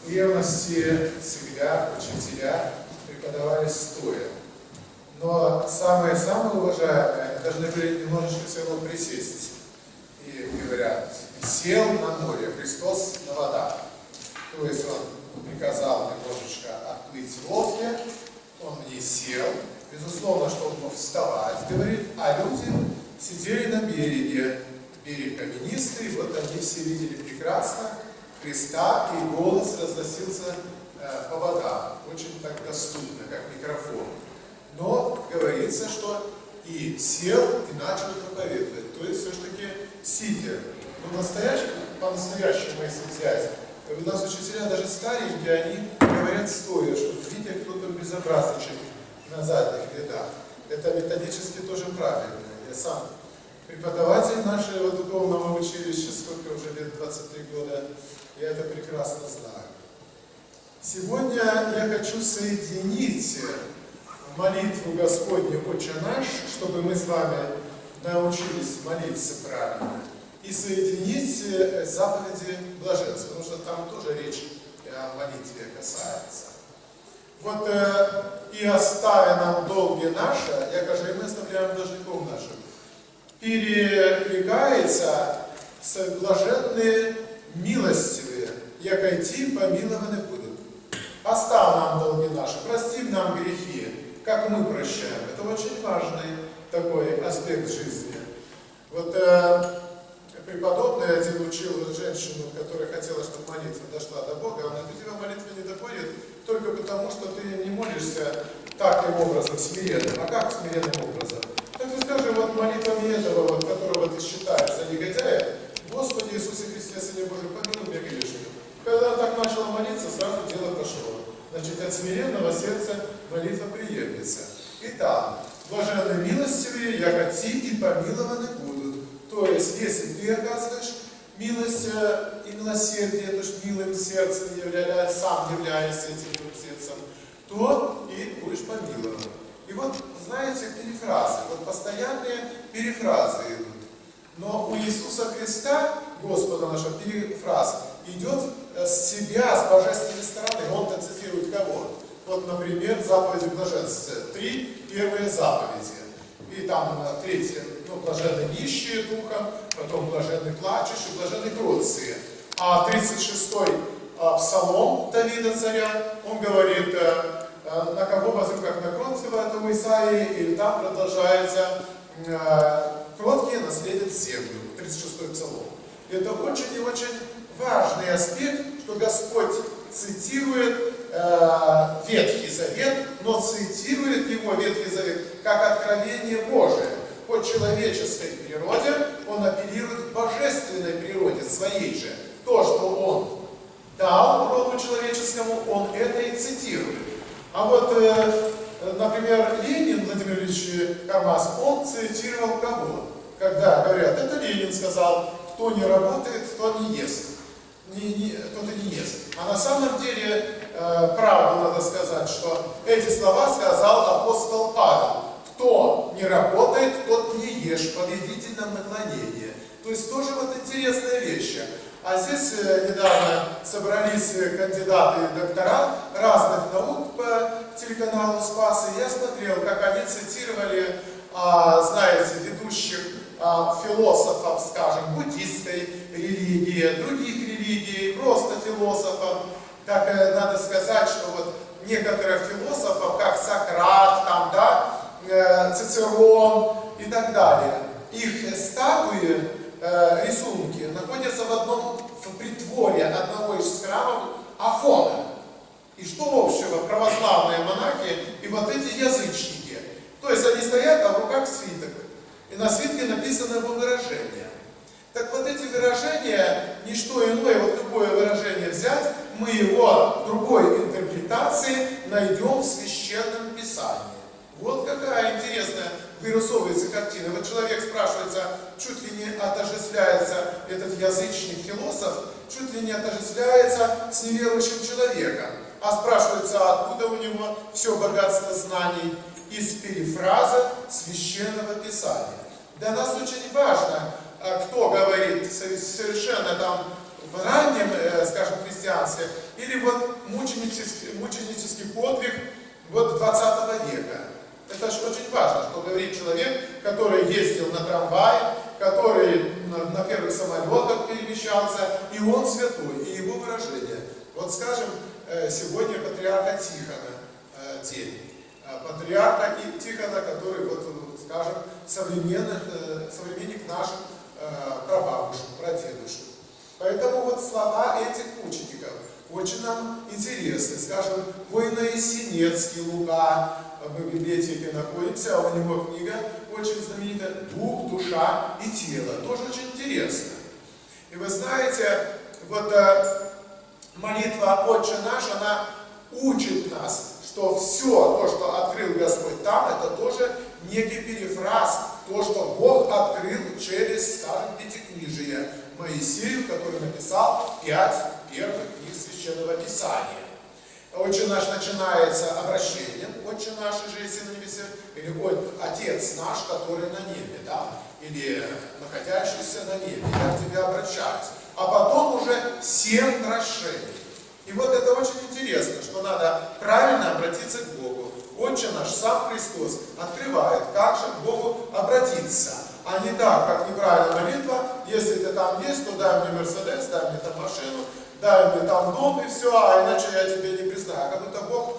В древности всегда учителя преподавали стоя. Но самые уважаемые, они должны были немножечко все равно присесть. И говорят, сел на море, Христос на водах. То есть он приказал немножечко отплыть в лодке, он в ней сел. Безусловно, что он мог вставать, говорит, а люди сидели на береге. Берег каменистый, вот они все видели прекрасно Христа, и голос разносился по водам. Очень так доступно, как микрофон. Но говорится, что и сел, и начал проповедовать. То есть все-таки сидя. Но по-настоящему, если взять, у нас учителя даже старенькие, они говорят стоя, чтобы видя, кто-то безобразничает на задних рядах. Это методически тоже правильно. Я сам преподаватель нашего духовного училища, сколько уже лет, 23 года, я это прекрасно знаю. Сегодня я хочу соединить молитву Господню «Отче наш», чтобы мы с вами научились молиться правильно, и соединить заповеди блаженства, потому что там тоже речь о молитве касается. Вот и оставя нам долги наши, я кажу, и мы оставляем должников нашим, перекликается с блаженные милостивые, яко ти помилованы будут. Оставь нам долги наши, прости нам грехи, как мы прощаем. Это очень важный такой аспект жизни. Вот преподобный один учил женщину, которая хотела, чтобы молитва дошла до Бога. Он говорит, у тебя молитва не доходит только потому, что ты не молишься таким образом, смиренным. А как смиренным образом? Так ты скажи, вот молитвами этого, вот, которого ты считаешь за негодяя, Господи Иисусе Христе, Сыне Божий, помилуй меня грешного. Когда он так начал молиться, сразу дело пошло. Значит, от смиренного сердца молитва приемлется. Итак, блаженны милостивые, яко ти и помилованы будут. То есть, если ты оказываешь милость и милосердие, то есть милым сердцем сам являешься этим сердцем, то и будешь помилован. И вот, знаете, перефразы, вот постоянные перефразы идут. Но у Иисуса Христа, Господа нашего, перефраз идет с себя, с божественной стороны. Он-то цитирует кого? Вот, например, заповеди блаженства. 3 первые заповеди. И там третье, блаженны нищие духом, потом блаженны плачущие, блаженны кротцые. А 36-й псалом Давида царя, он говорит, на кого возьму, как на кроткого, это у Исаии, и там продолжается кроткие наследят землю, 36-й псалом. И это очень и очень важный аспект, что Господь цитирует Ветхий Завет, но цитирует его, Ветхий Завет, как откровение Божие. По человеческой природе он апеллирует к божественной природе, своей же. То, что он дал роду человеческому, он это и цитирует. А вот, например, Ленин, Владимир Ильич Кармаз, он цитировал кого? Когда говорят, это Ленин сказал, кто не работает, тот не ест. Тот и не ест. А на самом деле, правду надо сказать, что эти слова сказал апостол Павел. Кто не работает, тот не ешь, победительном наклонении. То есть тоже вот интересная вещь. А здесь недавно собрались кандидаты и доктора разных наук по телеканалу «Спас», и я смотрел, как они цитировали, знаете, ведущих философов, скажем, буддистской религии, других религий, просто философов. Так надо сказать, что вот некоторых философов, как Сократ, там, да, Цицерон и так далее, их статуи, рисунки находятся в притворе одного из храмов Афона. И что общего православные монахи и вот эти язычники? То есть они стоят, а в руках свиток. И на свитке написано его выражение. Так вот эти выражения, не что иное, вот любое выражение взять, мы его в другой интерпретации найдем в Священном Писании. Вот какая интересная вырисовывается картина. Вот человек спрашивается, чуть ли не отождествляется этот язычник-философ, чуть ли не отождествляется с неверующим человеком. А спрашивается, откуда у него все богатство знаний? Из перефраза Священного Писания. Для нас очень важно, кто говорит совершенно там в раннем, скажем, христианстве, или вот мученический подвиг вот 20 века. Это же очень важно, что говорит человек, который ездил на трамвае, который на первых самолетах перемещался, и он святой, и его выражение. Вот скажем, сегодня патриарха Тихона день. Патриарха Тихона, который, вот, скажем, современник наших прабабушек, прадедушек. Поэтому вот слова этих мучеников очень нам интересны. Скажем, Воиноесенецкий Лука, мы в библиотеке находимся, а у него книга очень знаменитая «Дух, душа и тело». Тоже очень интересно. И вы знаете, вот молитва «Отче наш», она учит нас, что все то, что открыл Господь там, это тоже некий перефраз, то, что Бог открыл через, скажем, Пятикнижие Моисею, который написал 5 первых книг Священного Писания. Отче наш начинается обращением, Отче наш, же есть на небесах, или Отец наш, который на небе, да, или находящийся на небе, я к тебе обращаюсь. А потом уже 7 прошений. И вот это очень интересно, что надо правильно обратиться к Богу. Отче наш, сам Христос открывает, как же к Богу обратиться. А не так, как неправильная молитва, если ты там есть, то дай мне Мерседес, дай мне там машину, дай мне там дом и все, а иначе я тебе не признаю. Как будто Бог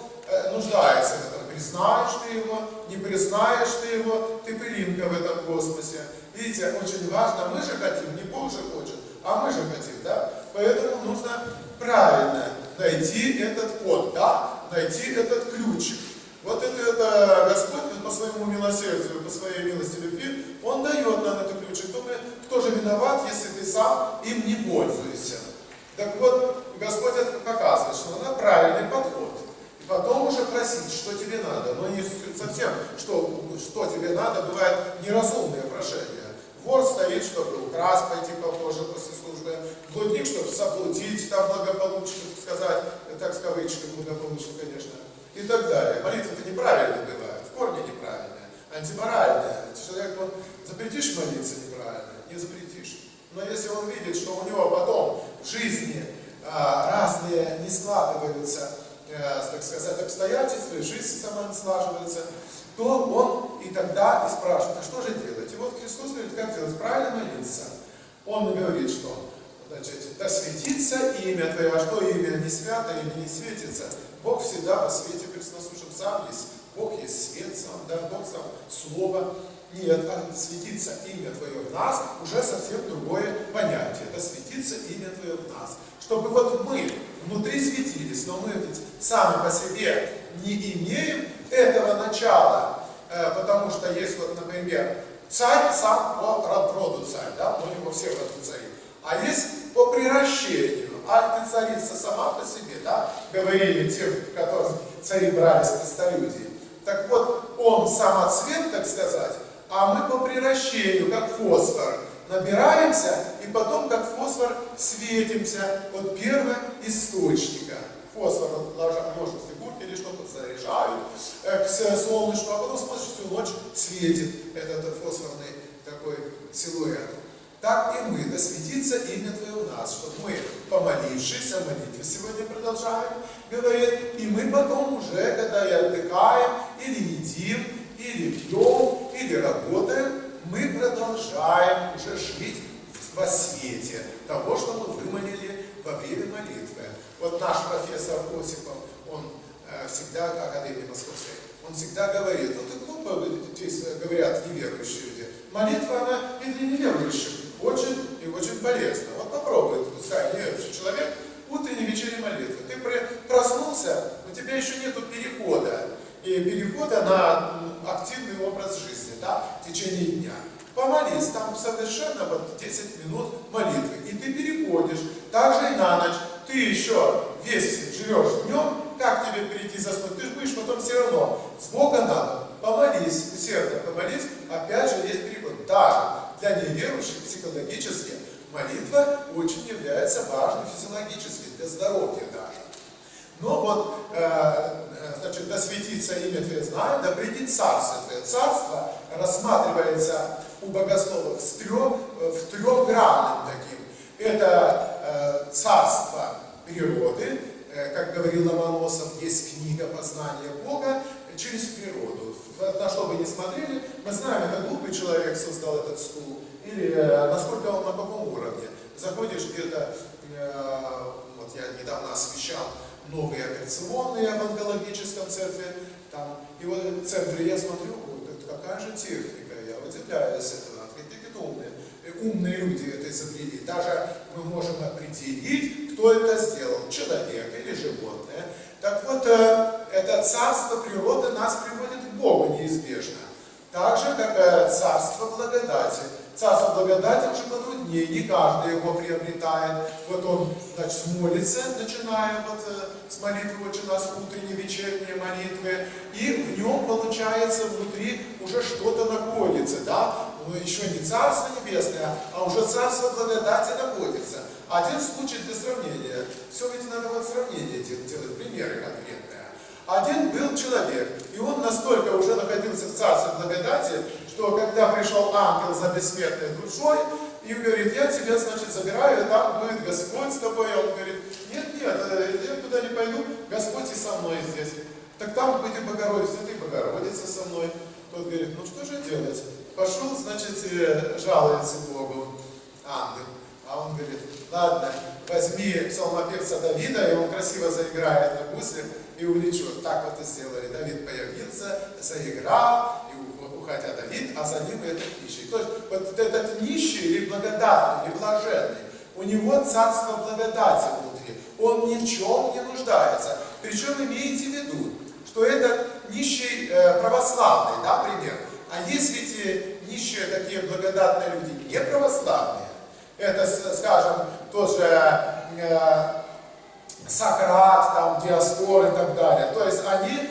нуждается в этом. Признаешь ты его, не признаешь ты его, ты пылинка в этом космосе. Видите, очень важно, мы же хотим, не Бог же хочет, а мы же хотим, да? Поэтому нужно правильно найти этот код, да? Найти этот ключик. Вот это Господь по своему милосердию, по своей милости любви, Он дает нам этот ключик. Только кто же виноват, если ты сам им не пользуешься? Так вот, Господь это показывает, что надо правильный подход. И потом уже просить, что тебе надо. Но не совсем, что тебе надо, бывает неразумное прошение. Вор стоит, чтобы украсть, пойти попозже после службы. Блудник, чтобы соблудить, там благополучно, сказать, так с кавычкой, благополучно, конечно. И так далее. Молитва-то неправильная бывает, в корне неправильная, антиморальная. Человек, вот, запретишь молиться неправильно, не запретишь. Но если он видит, что у него потом в жизни разные не складываются, так сказать, обстоятельства, и жизнь сама не слаживается, то он и тогда и спрашивает, а что же делать? И вот Христос говорит, как делать? Правильно молиться. Он говорит, что, значит, да светится имя Твое, а что имя не свято или не светится? Бог всегда во свете пресносущем сам есть. Бог есть свет сам, да, Бог сам Слово. Нет, а светится имя Твое в нас, уже совсем другое понятие. Да светится имя Твое в нас. Чтобы вот мы внутри светились, но мы ведь сами по себе не имеем этого начала, потому что есть вот, например, царь сам по роду царь, да, но его все роды цари. А есть по приращению. А ты царица сама по себе, да, говорили тем, которых цари брали с престолюдии. Так вот, он самоцвет, так сказать, а мы по приращению, как фосфор, набираемся, и потом, как фосфор, светимся от первоисточника. Фосфор может в фигурке или что-то заряжают к солнышку, а потом смотришь, всю ночь светит этот фосфорный такой силуэт. Так и мы, да светится имя Твое у нас, чтобы мы, помолившись, о молитве сегодня продолжаем, говорит, и мы потом уже, когда и отдыхаем, или едим, или пьем, или работаем, мы продолжаем уже жить во свете того, что мы вымолили во время молитвы. Вот наш профессор Осипов, он всегда, Академия Московской, он всегда говорит, вот это глупо, здесь говорят неверующие люди, молитва, она и для неверующих очень и очень полезна. Вот попробуй, пускай неверующий человек, утренней вечерней молитвы. Ты проснулся, у тебя еще нету перехода. И перехода на активный образ жизни, да, в течение дня. Помолись, там совершенно вот 10 минут молитвы. И ты переходишь. Также и на ночь. Ты еще весь живешь днем, как тебе перейти заснуть? Ты же будешь потом все равно с Бога на дом. Помолись, усердно помолись, опять же есть переход. Даже для неверующих психологически молитва очень является важной физиологически, для здоровья даже. Но вот, значит, да светится имя Твое, знаем, да придет Царство Твое. Царство рассматривается у богословов в трехгранным таким. Это на каком уровне. Заходишь где-то, вот я недавно освещал новые операционные в онкологическом центре, там, и вот в центре я смотрю, какая же техника, я удивляюсь этого, какие-то умные люди это изобрели. Даже мы можем определить, кто это сделал, человек или животное. Так вот, это царство природы нас приводит к Богу неизбежно. Так же, как царство благодати. Царство благодати уже потруднее, не каждый его приобретает. Вот он, значит, молится, начиная вот с молитвы «Отче наш», утренней, вечерней молитвы, и в нем, получается, внутри уже что-то находится, да? Но еще не Царство Небесное, а уже Царство благодати находится. Один случай для сравнения. Все ведь надо вот сравнение делать, примеры конкретные. Один был человек, и он настолько уже находился в Царстве благодати, что когда пришел ангел за бессмертной душой, и говорит, я тебя, значит, забираю, там будет Господь с тобой. И он говорит, нет, я туда не пойду, Господь и со мной здесь. Так там будет Богородица, ты Богородица со мной. Тот говорит, ну что же делать? Пошел, значит, жалуется Богу ангел. А он говорит, ладно, возьми псалмопевца Давида, и он красиво заиграет на гуслях, и увлечет. Так вот и сделали. Давид появился, заиграл, и уходя Давид, а за ним этот нищий. То есть вот этот нищий, или благодатный, или блаженный, у него царство благодати внутри. Он ни в чем не нуждается. Причем имейте в виду, что этот нищий православный, да, пример. А есть ведь нищие такие благодатные люди, не православные. Это, скажем, тоже Сократ, там, Диаскор и так далее. То есть они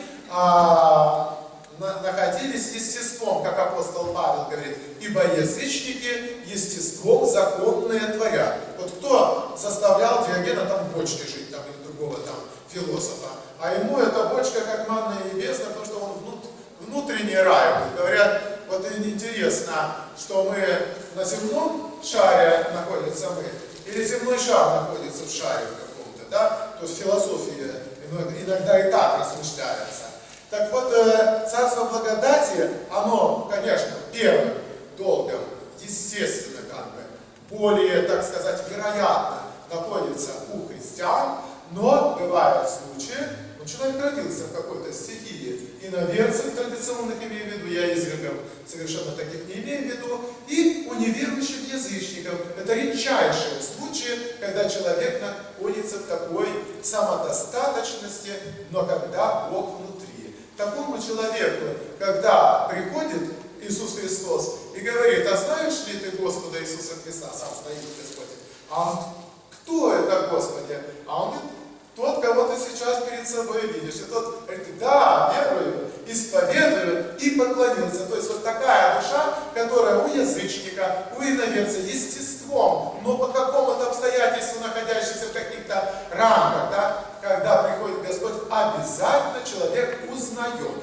находились естеством, как апостол Павел говорит, ибо язычники естеством законные творят. Вот кто заставлял Диогена там в бочке жить, там, или другого там философа, а ему эта бочка как манна небесная, потому что он внутренний рай был. Говорят, вот интересно, что мы на земном шаре находимся мы, или земной шар находится в шаре каком-то, да? То есть философия иногда и так размышляется. Так вот, царство благодати, оно, конечно, первым долгом, естественно, как бы, более, так сказать, вероятно находится у христиан, но бывают случаи, человек родился в какой-то стихии, иноверцев традиционных имею в виду, я извергов совершенно таких не имею в виду, и у неверующих язычников. Это редчайшие случаи, когда человек находится в такой самодостаточности, но когда Бог внутри. Такому человеку, когда приходит Иисус Христос и говорит, а знаешь ли ты Господа Иисуса Христа, сам стоит Господь, а он, кто это Господи? А он говорит, тот, кого ты сейчас перед собой видишь. И тот говорит, да, верую, исповедую и поклонился. То есть вот такая душа, которая у язычника, у иноверца естеством, но по какому-то обстоятельству, находящемуся в каких-то рамках, да, когда приходит Господь, обязательно человек узнает.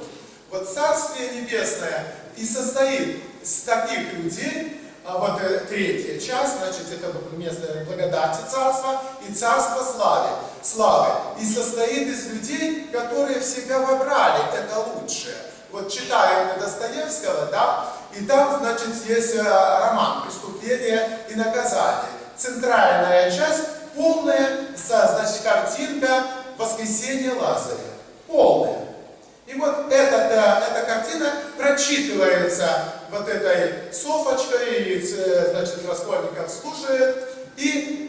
Вот Царствие Небесное и состоит из таких людей. А вот третья часть, значит, это место благодати царства и царство славы. И состоит из людей, которые всегда выбрали это лучшее. Вот читаем мы Достоевского, да, и там, значит, есть роман «Преступление и наказание». Центральная часть, полная, значит, картинка «Воскресение Лазаря». Полная. И вот эта картина прочитывается вот этой Софочкой, и, значит, Раскольников слушает, и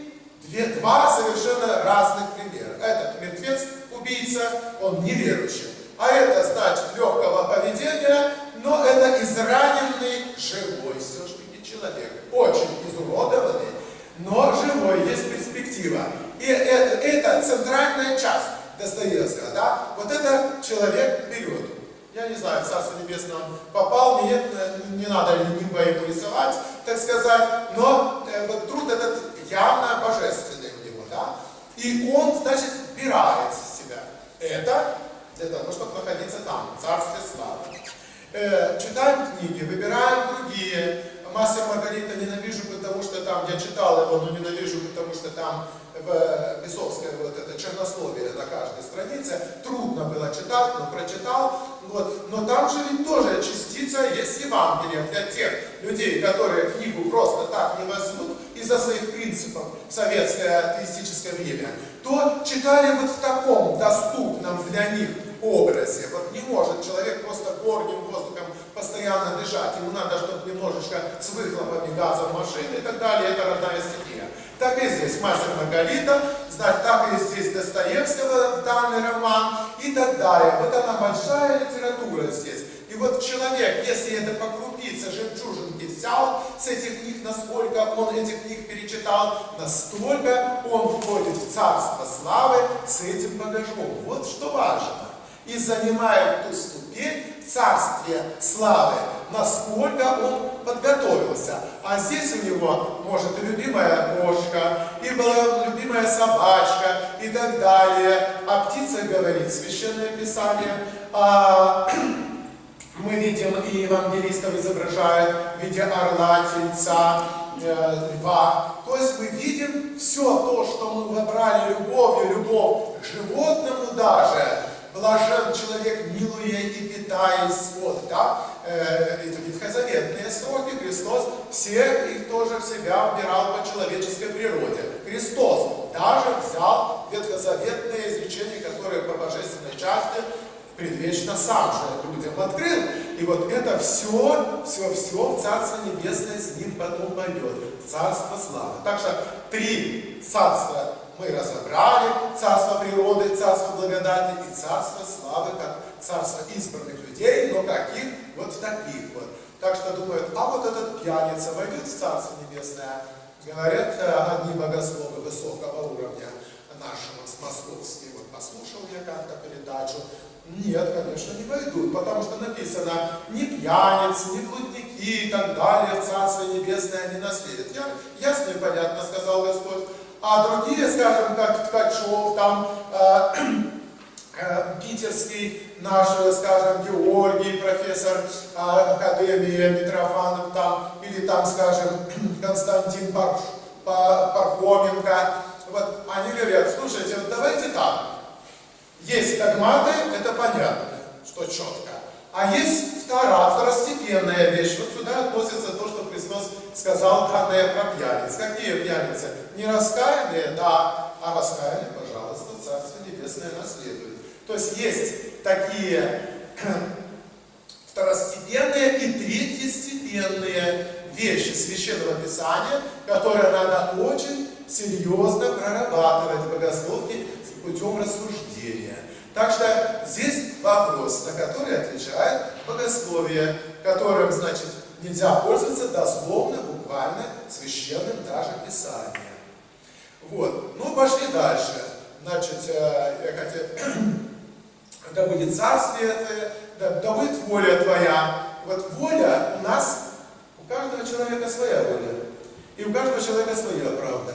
два совершенно разных примера. Этот мертвец, убийца, он неверующий. А это, значит, легкого поведения, но это израненный, живой все-таки человек. Очень изуродованный, но живой, есть перспектива. И это центральная часть Достоевского, да? Вот это человек берет. Я не знаю, в Царство Небесное он попал, нет, не надо нимба ему рисовать, так сказать, но вот труд этот явно божественный у него, да? И он, значит, вбирает в себя это для того, чтобы находиться там, в Царстве Славы. Читаем книги, выбираем другие, «Мастер Маргарита» ненавижу, потому что там, я читал его, но ненавижу, потому что там в Песовское вот это чернословие на каждой странице, трудно было читать, но прочитал, вот. Но там же ведь тоже частица есть Евангелия для тех людей, которые книгу просто так не возьмут из-за своих принципов в советское атеистическое время, то читали вот в таком доступном для них образе. Вот не может человек просто горним воздухом постоянно дышать, ему надо, чтобы немножечко с выхлопами газов машины и так далее, это родная стихия. Так и здесь «Мастер Маргарита», значит, так и здесь Достоевского данный роман и так далее. Вот она большая литература здесь. И вот человек, если это по крупице жемчужинки взял с этих книг, насколько он этих книг перечитал, настолько он входит в царство славы с этим багажом. Вот что важно. И занимает ту ступень в царстве славы, насколько он подготовился. А здесь у него, может, и любимая кошка, и была любимая собачка, и так далее. О птицах говорит Священное Писание. Мы видим, и евангелистов изображают в виде орла, тельца, льва. То есть мы видим все то, что мы выбрали любовью, любовь к животному даже. Блажен человек, милуя и питаясь. Вот, да? Это ветхозаветные строки. Христос все их тоже в себя вбирал по человеческой природе. Христос даже взял ветхозаветные изречения, которые по божественной части предвечно сам же людям открыл. И вот это все в Царство Небесное с ним потом пойдет. В Царство славы. Так что 3 царства мы разобрали: царство природы, царство благодати и царство славы, как царство избранных людей, но каких? Вот таких вот. Так что думают, а вот этот пьяница войдет в Царство Небесное? Говорят одни богословы высокого уровня, наши московские. Вот послушал я как-то передачу. Нет, конечно, не войдут, потому что написано: ни пьяницы, ни блудники и так далее в Царство Небесное не наследят. Ясно и понятно, сказал Господь. А другие, скажем, как Ткачев, там питерский наш, скажем, Георгий, профессор Академии Митрофанов, там, или там, скажем, Константин Пархоменко, вот, они говорят: слушайте, вот давайте так, есть догматы, это понятно, что четко, а есть второстепенная вещь. Вот сюда относится то, что Христос сказал, данные про пьяниц. Какие пьяницы? Не раскаянные, да, а раскаянные, пожалуйста, Царство Небесное наследует. То есть такие второстепенные и третьестепенные вещи Священного Писания, которые надо очень серьезно прорабатывать в богословке путем рассуждения. Так что здесь вопрос, на который отвечает богословие, которым, значит, нельзя пользоваться дословно, буквально, священным даже Писанием. Вот. Ну, пошли дальше. Значит, да будет царствие Твое, да будет воля Твоя. Вот воля у нас, у каждого человека своя воля. И у каждого человека своя правда.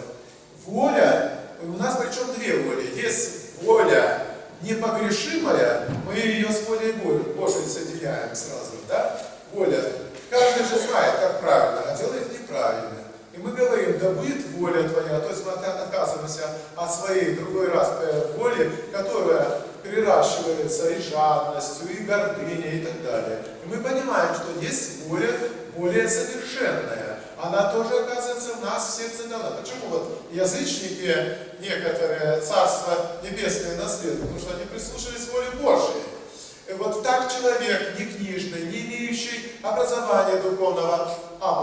Воля, у нас причем 2 воли. Есть воля непогрешимая, мы ее с волей Божией соединяем сразу, да? Воля. Каждый же знает, как правильно, а делает неправильно. И мы говорим: да будет воля Твоя. То есть мы отказываемся от своей другой раз воли, которая переращивается и жадностью, и гордыней, и так далее. И мы понимаем, что есть воля более совершенная. Она тоже, оказывается, в нас в сердце дана. Почему вот язычники некоторые Царство Небесное наследуют? Потому что они прислушались к воле Божией. И вот так человек, не книжный, не имеющий образования духовного,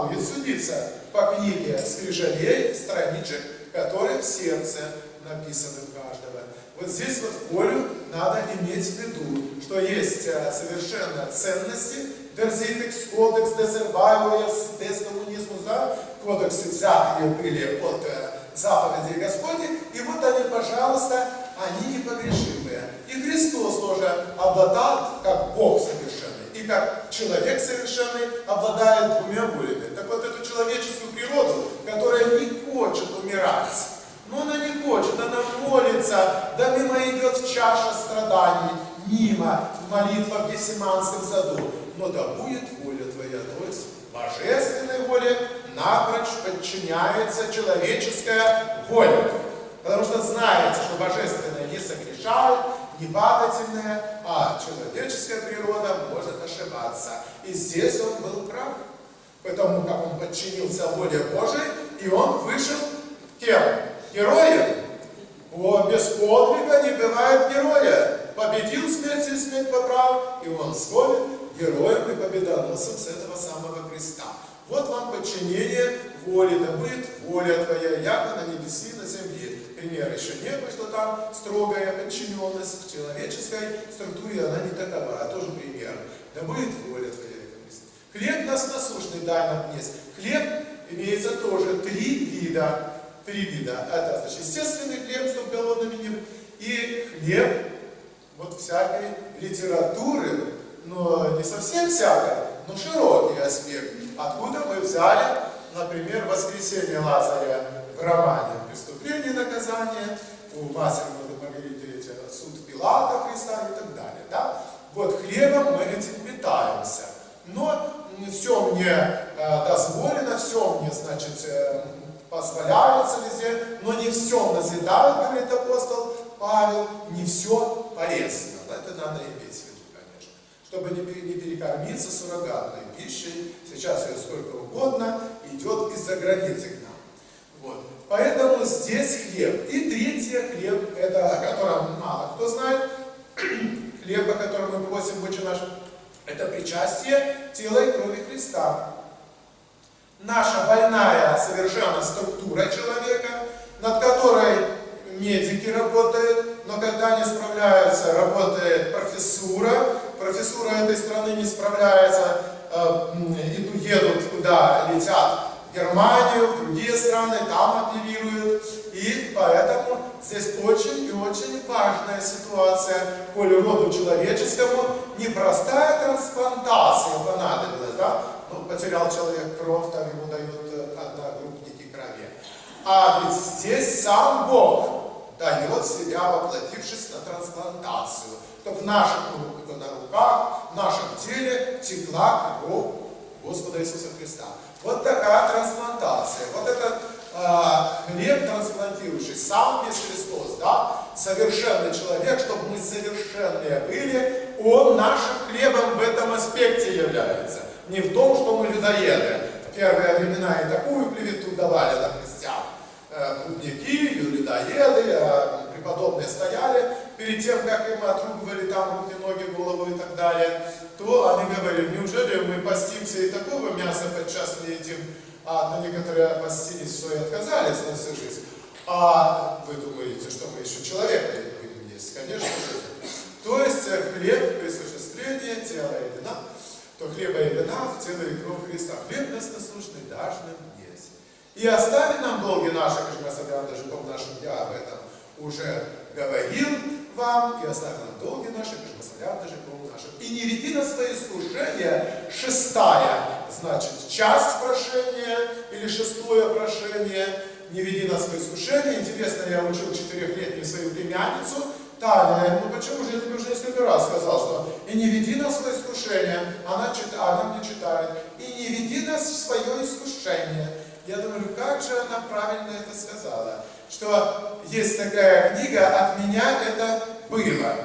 будет судиться по книге скрижалей, страничек, которые в сердце написаны у каждого. Вот здесь вот волю надо иметь в виду, что есть совершенно ценности, Дерзитекс, кодекс, дезервайвоес, дескоммунизмус, да, кодексы взятые были от заповедей Господней, и вот они, пожалуйста, они непогрешимые. И Христос тоже обладал, как Бог совершенный, и как человек совершенный, обладает 2 волями. Так вот, эту человеческую природу, которая не хочет умирать, но она не хочет, она молится, да мимо идет чаша страданий, мимо молитва в Гефсиманском саду. Но да будет воля Твоя, то есть божественной воле воле напрочь подчиняется человеческая воля. Потому что знаете, что божественное не согрешает, не падательное, а человеческая природа может ошибаться. И здесь он был прав, потому как он подчинился воле Божией, и он вышел кем? Героем. Без подвига не бывает героя. Победил смерть и смерть поправ, и он свой героем и победоносцем с этого самого креста. Вот вам подчинение воле, да будет воля твоя, яко на небеси, на земле. Пример еще нет, что там строгая подчиненность к человеческой структуре, она не такова, а тоже пример. Да будет воля твоя. Хлеб нас насущный дай нам есть. Хлеб имеется тоже три вида. Это значит естественный хлеб, чтобы голодными не быть, и хлеб вот всякой литературы, но не совсем всякой, но широкий аспект. Откуда мы взяли, например, воскресение Лазаря в романе «Преступление и наказание», у Мастера Маргариты «Суд Пилата Христа» и так далее. Да? Вот хлебом мы этим питаемся. Но все мне дозволено, все мне, значит, позволяется везде, но не все назидают, говорит апостол Павел, не все полезно. Это надо иметь в виду, конечно. Чтобы не перекормиться суррогатной пищей, сейчас ее сколько угодно идет из-за границы к нам. Вот. Поэтому здесь хлеб. И третье хлеб, это о котором мало кто знает, хлеб, о котором мы просим в Отче наш, это причастие тела и крови Христа. Наша больная совершенно структура человека, над которой медики работают, но когда не справляются, работает профессура. Профессура этой страны не справляется, едут куда летят, в Германию, в другие страны, там оперируют. И поэтому здесь очень и очень важная ситуация, коли роду человеческому непростая трансплантация понадобилась, да? Ну, потерял человек кровь, там ему дают одногруппники крови. А ведь здесь сам Бог дает себя, воплотившись на трансплантацию, чтобы в наших на руках, в нашем теле текла кровь Господа Иисуса Христа. Вот такая трансплантация. Вот этот хлеб трансплантирующий, сам весь Христос, да, совершенный человек, чтобы мы совершенные были, он нашим хлебом в этом аспекте является. Не в том, что мы людоеды. В первые времена и такую клевету давали на христиан. Блудники, людоеды, преподобные стояли перед тем, как им отрубывали там руки, ноги, голову и так далее, то они говорили, неужели мы постимся и такого мяса подчас не едим? А некоторые постились, что и отказались на всю жизнь. А вы думаете, что мы еще человека не будем есть? Конечно же. То есть хлеб при осуществлении тела и вина, то хлеба и вина в тело и кровь Христа. Хлеб нас насущный дашь нам есть. И остави нам долги наши, как мы собираем даже по нашим, я об этом уже говорил вам, и остави нам долги наши, как мы собираем даже по нашим. И не веди на свои искушения, шестая, значит, часть прошения, или шестое прошение, не веди на свои искушения. Интересно, я учил 4-летнюю свою племянницу, Таня, ну почему же я тебе уже несколько раз сказал, что и не веди нас в свое искушение, она мне читает, и не веди нас в свое искушение. Я думаю, как же она правильно это сказала, что есть такая книга «От меня это было».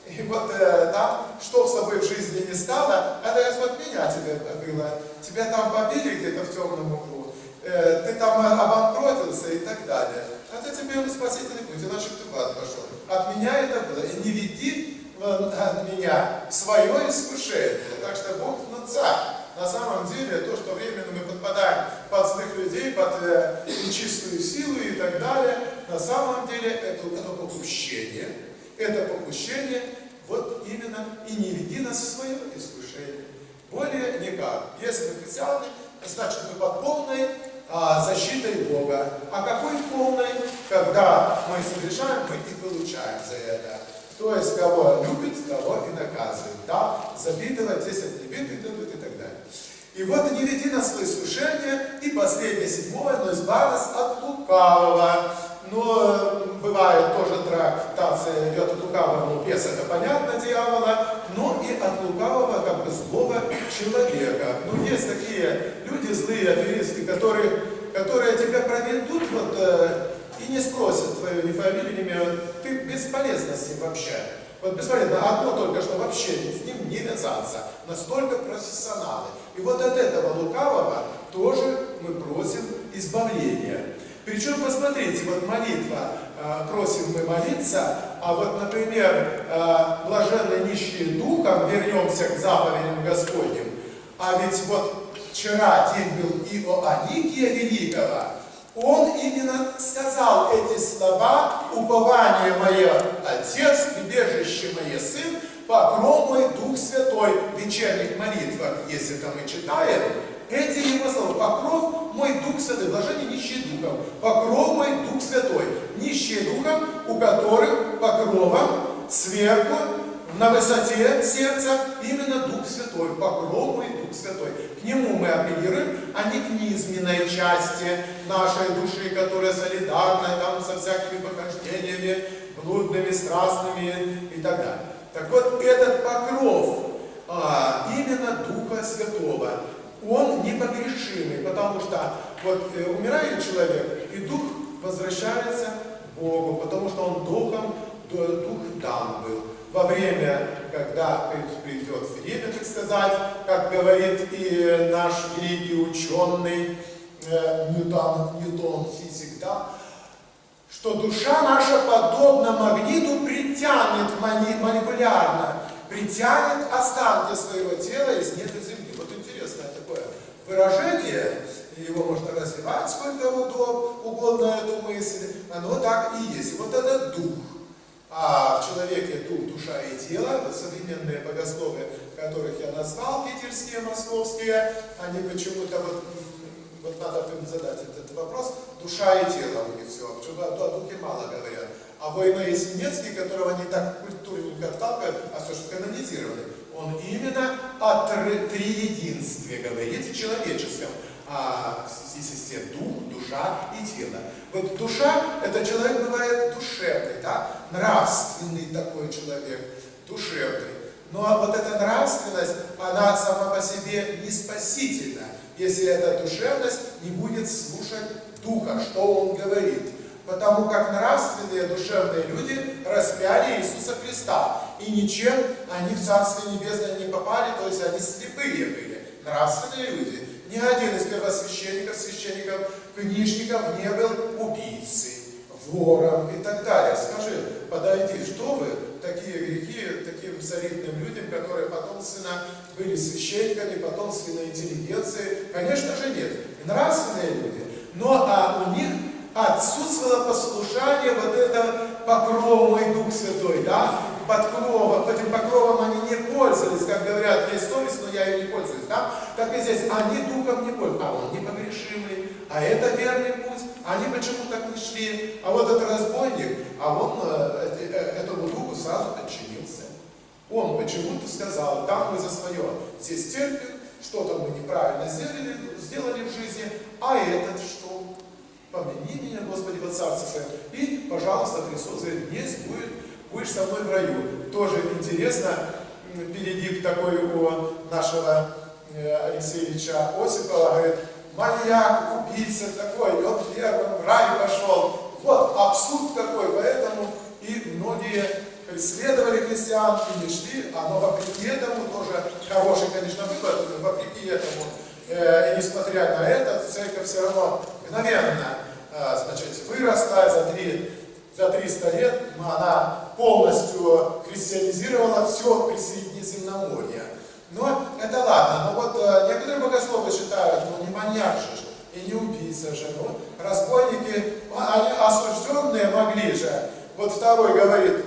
И вот там, что с тобой в жизни не стало, это от меня тебе было. Тебя там побили где-то в темном углу, ты там обанкротился и так далее. Это тебе спасительный путь, иначе ты в ад пошел. От меня это было. И не веди от меня свое искушение. Так что Бог царь. На самом деле, то, что временно мы подпадаем под злых людей, под нечистую силу и так далее, на самом деле это попущение. Это попущение, вот именно, и не веди нас в свое искушение. Более никак. Если мы христиане, значит мы под полной защитой Бога. А какой полной? Когда мы согрешаем, мы и получаем за это. То есть, кого любит, того и наказывает. Да? За битого 10 не бит и так далее. И вот не веди нас в свое искушение. И последнее, 7, но избавь нас от лукавого. Но бывает бывает тоже трактация идет от лукавого беса, это понятно, дьявола, но и от лукавого, как бы, злого человека. Ну, есть такие люди, злые аферисты, которые тебя проведут, вот, и не спросят твою ни фамилию, ни имя. Ты бесполезно с ним вообще. Вот бесполезно. Одно только, что вообще с ним не вязаться. Настолько профессионалы. И вот от этого лукавого тоже мы просим избавления. Причем, посмотрите, вот молитва, просим мы молиться, а вот, например, блаженные нищие духом, вернемся к заповедям Господним, а ведь вот вчера день был Иоанникия Великого, он именно сказал эти слова: «Упование мое Отец, прибежище мое Сын, покров мой Дух Святой». В вечерних молитвах, если это мы читаем, эти его слова: «Покров мой Дух Святой», блаженные нищие духом, «покров мой Дух Святой». Нищие духом, у которых покровом сверху, на высоте сердца, именно Дух Святой, покров мой Дух Святой. К нему мы апеллируем, а не к низменной части нашей души, которая солидарна там со всякими похождениями, блудными, страстными и так далее. Так вот, этот покров именно Духа Святого, он непогрешимый, потому что вот умирает человек, и дух возвращается к Богу, потому что он дух дан был. Во время, когда придет время, так сказать, как говорит и наш великий ученый Ньютон, физик, да, что душа наша, подобно магниту, притянет молекулярно, притянет останки своего тела из недр земли. Вот интересное такое выражение, его можно развивать сколько угодно, эту мысль, оно так и есть. Вот этот дух. А в человеке дух, душа и тело, вот современные богословы, которых я назвал, питерские, московские, они почему-то, вот надо им задать этот вопрос, душа и тело у них все, почему о духе мало говорят. А война есть немецкий, которого они так культурненько отталкивают, а что же канонизированы, он именно о триединстве говорит в человеческом. Естественно, дух, душа и тело. Вот душа, это человек бывает душевный, да? Нравственный такой человек, душевный. Но вот эта нравственность, она сама по себе не спасительна, если эта душевность не будет слушать духа, что он говорит. Потому как нравственные, душевные люди распяли Иисуса Христа. И ничем они в Царствие Небесное не попали, то есть они слепые были. Нравственные люди. Ни один из первосвященников, священников, книжников не был убийцей, вором и так далее. Скажи, подойди, что вы, такие грехи, таким солидным людям, которые потомственно были священниками, потомственной интеллигенции? Конечно же нет. Нравственные люди. Но у них отсутствовало послушание вот этого покрова мой Дух Святой, да? Этим покровом они не пользовались, как говорят, есть совесть, но я ее не пользуюсь, да? Так и здесь, они духом не пользуются, а он непогрешимый, а это верный путь, они почему так не шли, а вот этот разбойник, а он этому духу сразу подчинился. Он почему-то сказал: там мы за свое здесь терпим, что-то мы неправильно сделали в жизни, а этот что? Помяни меня, Господи, во Царстве Своем. И, пожалуйста, Христос говорит: есть будешь со мной в раю. Тоже интересно, передик такой у нашего Алексея Ильича Осипова, говорит: маньяк, убийца такой, и он первым в рай пошел. Вот абсурд какой, поэтому и многие преследовали христиан и не шли, но вопреки этому тоже хороший, конечно, вывод, вопреки этому, и несмотря на это, церковь все равно мгновенно, выросла за 300 лет, но она полностью христианизировала все Присредиземноморье. Но это ладно, но вот некоторые богословы считают, не маньяк же и не убийца же, разбойники, они осужденные могли же. Вот второй говорит: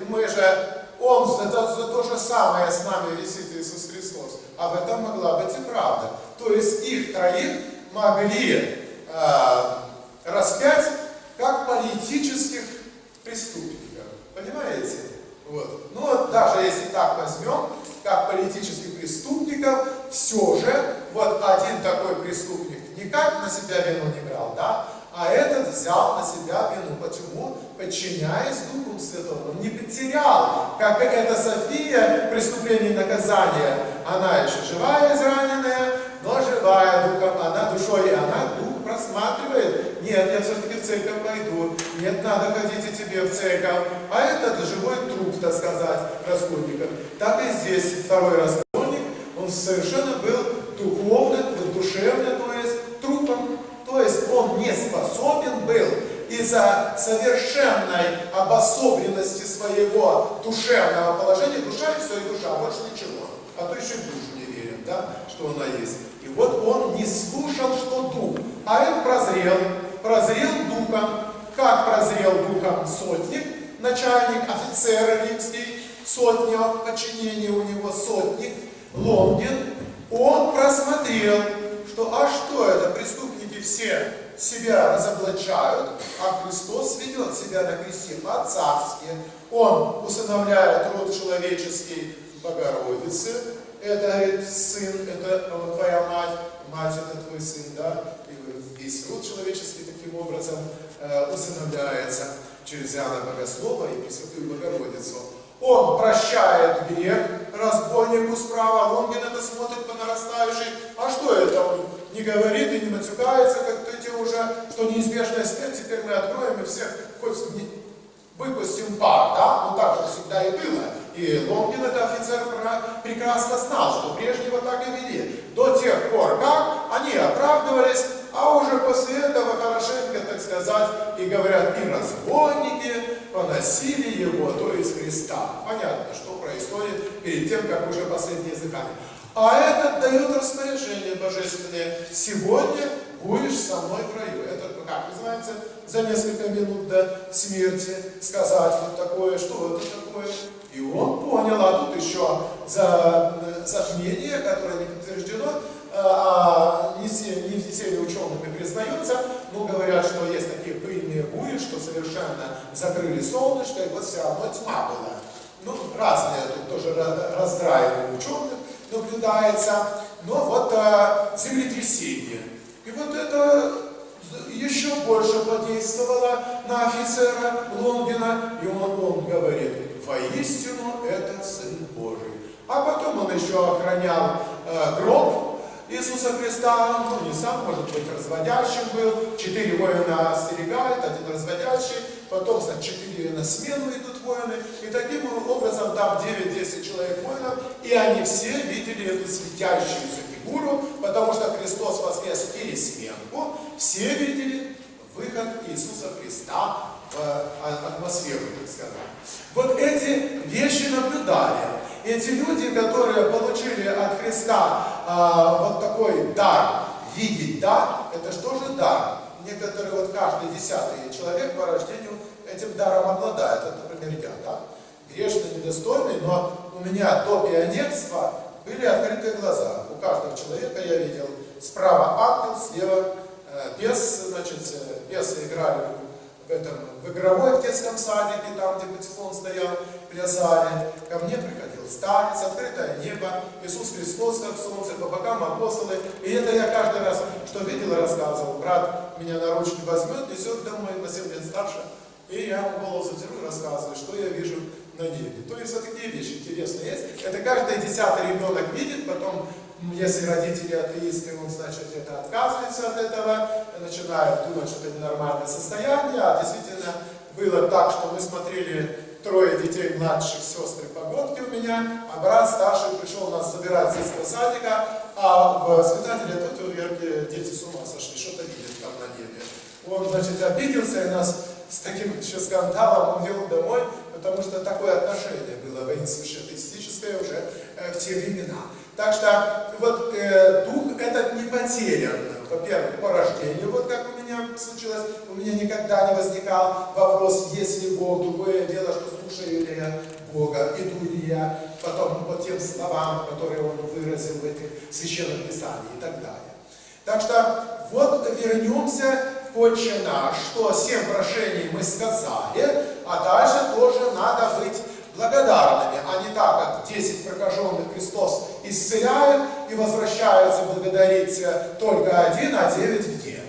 он за то же самое с нами висит Иисус Христос. А в этом могла быть и правда. То есть их троих могли распять как политических преступников. Понимаете? Вот. Ну вот даже если так возьмем, как политических преступников, все же вот один такой преступник никак на себя вину не брал, да? А этот взял на себя себя вину. Почему? Подчиняясь Духу Святому. Он не потерял, как эта София, преступление и наказание. Она еще живая, израненная, но живая духом, она душой, и она дух просматривает. Нет, я все-таки в церковь пойду. Нет, надо ходить и тебе в церковь. А этот живой труп, так сказать, разбойников. Так и здесь второй разбойник, он совершенно был духовно, душевно, то есть трупом. То есть он не способен был из-за совершенной обособленности своего душевного положения, душа и все, и душа, больше ничего. А то еще в душу не верим, да, что она есть. И вот он не слушал, что дух, а это прозрел духом. Как прозрел духом сотник, начальник, офицер римский, сотня, подчинение у него сотник, Лонгин, он просмотрел, что это, преступники все себя разоблачают, а Христос ведет себя на кресте по-царски. Он усыновляет род человеческий Богородицы, это, говорит, сын, это твоя мать, мать это твой сын, да, и весь род человеческий таким образом усыновляется через Иоанна Богослова и Пресвятую Богородицу. Он прощает грех разбойнику справа, Лонгин это смотрит по нарастающей. А что это он не говорит и не матюкается, как эти уже, что неизбежная смерть, теперь мы откроем и всех хоть выпустим пар, да? Ну так же всегда и было. И Лонгин, это офицер, прекрасно знал, что прежнего так и вели. До тех пор, как они оправдывались, а уже после этого хорошенько, так сказать, и говорят, и разбойники поносили его, то есть Христа. Понятно, что происходит перед тем, как уже последние языками. А этот дает распоряжение божественное. Сегодня будешь со мной в раю. Это, как называется, за несколько минут до смерти сказать вот такое, что это такое. И он понял, а тут еще за затмение, которое не подтверждено, не всеми учеными признаются, но говорят, что есть такие пыльные бури, что совершенно закрыли солнышко, и вот все равно тьма была. Ну, разные тут тоже раздраивание ученых наблюдается, но вот землетрясение. И вот это еще больше подействовало на офицера Лонгина, и он говорит, воистину это Сын Божий. А потом он еще охранял гроб Иисуса Христа, ну не сам, может быть, разводящим был, 4 воина остерегают, 1 разводящий, потом, значит, 4 на смену идут воины, и таким образом там 9-10 человек воинов, и они все видели эту светящуюся фигуру, потому что Христос воскрес в пересменку, все видели выход Иисуса Христа в атмосферу, так сказать. Вот эти вещи наблюдали. Эти люди, которые получили от Христа вот такой дар, видеть дар, это что же дар? Некоторые, вот каждый 10-й человек по рождению этим даром обладает. Это, например, я, да? Грешный, недостойный, но у меня до пионерства были открытые глаза. У каждого человека я видел справа ангел, слева бес, значит, бесы играли в игровой в детском садике, там, где патефон стоял, плясали. Ко мне приходил старец, открытое небо, Иисус Христос, как солнце, по бокам апостолы. И это я каждый раз, что видел, рассказывал. Брат меня на ручки возьмет, несет домой, на 7 лет старше, и я ему голову задеру и рассказываю, что я вижу на небе. То есть вот такие вещи интересные есть. Это каждый 10-й ребенок видит, потом, если родители атеисты, он, значит, это отказывается от этого, начинает думать, что это ненормальное состояние, а действительно было так, что мы смотрели 3 детей младших, сестры погодки у меня, а брат старший пришел нас забирать с детского садика, а в воспитателе тут дети с ума сошли, что-то видят там на небе. Он, значит, обиделся и нас с таким еще скандалом увел домой, потому что такое отношение было воинственно-атеистическое уже в те времена. Так что вот дух этот не потерян, во-первых, по рождению, вот как у меня случилось, у меня никогда не возникал вопрос, есть ли Бог, другое дело, что слушаю ли я Бога, иду ли я потом по тем словам, которые он выразил в этих священных писаниях и так далее. Так что вот вернемся в Отче наш, что 7 прошений мы сказали, а дальше тоже надо быть благодарными, а не так, как 10 прокаженных Христос исцеляет и возвращается благодарить только 1, а 9 где?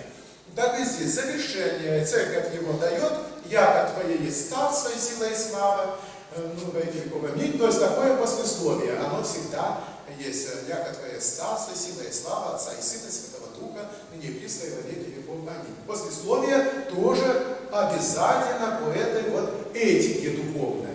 Так и здесь завершение. Церковь ему дает, яко твое есть царство и сила и слава, то есть такое послесловие, оно всегда есть. Яко твое есть царство, сила и слава Отца и Сына и Святого Духа, ныне и присно и во веки веков. Аминь. Послесловие тоже обязательно по этой вот этике духовной.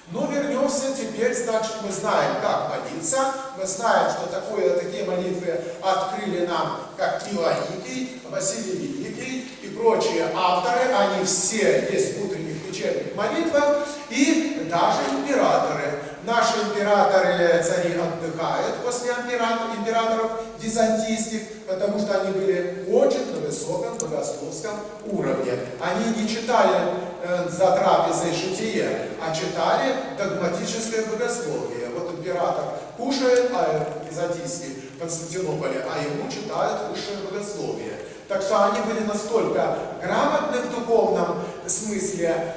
Но вернемся теперь, значит, мы знаем, как молиться, мы знаем, что такие молитвы открыли нам, как Илоникий, Василий Великий и прочие авторы, они все есть в утренних вечерних молитвах, и даже императоры. Наши императоры, цари отдыхают после императоров византийских, потому что они были очень на высоком богословском уровне. Они не читали за трапезой житие, а читали догматическое богословие. Вот император кушает, византийский в Константинополе, а ему читают высшее богословие. Так что они были настолько грамотны в духовном смысле,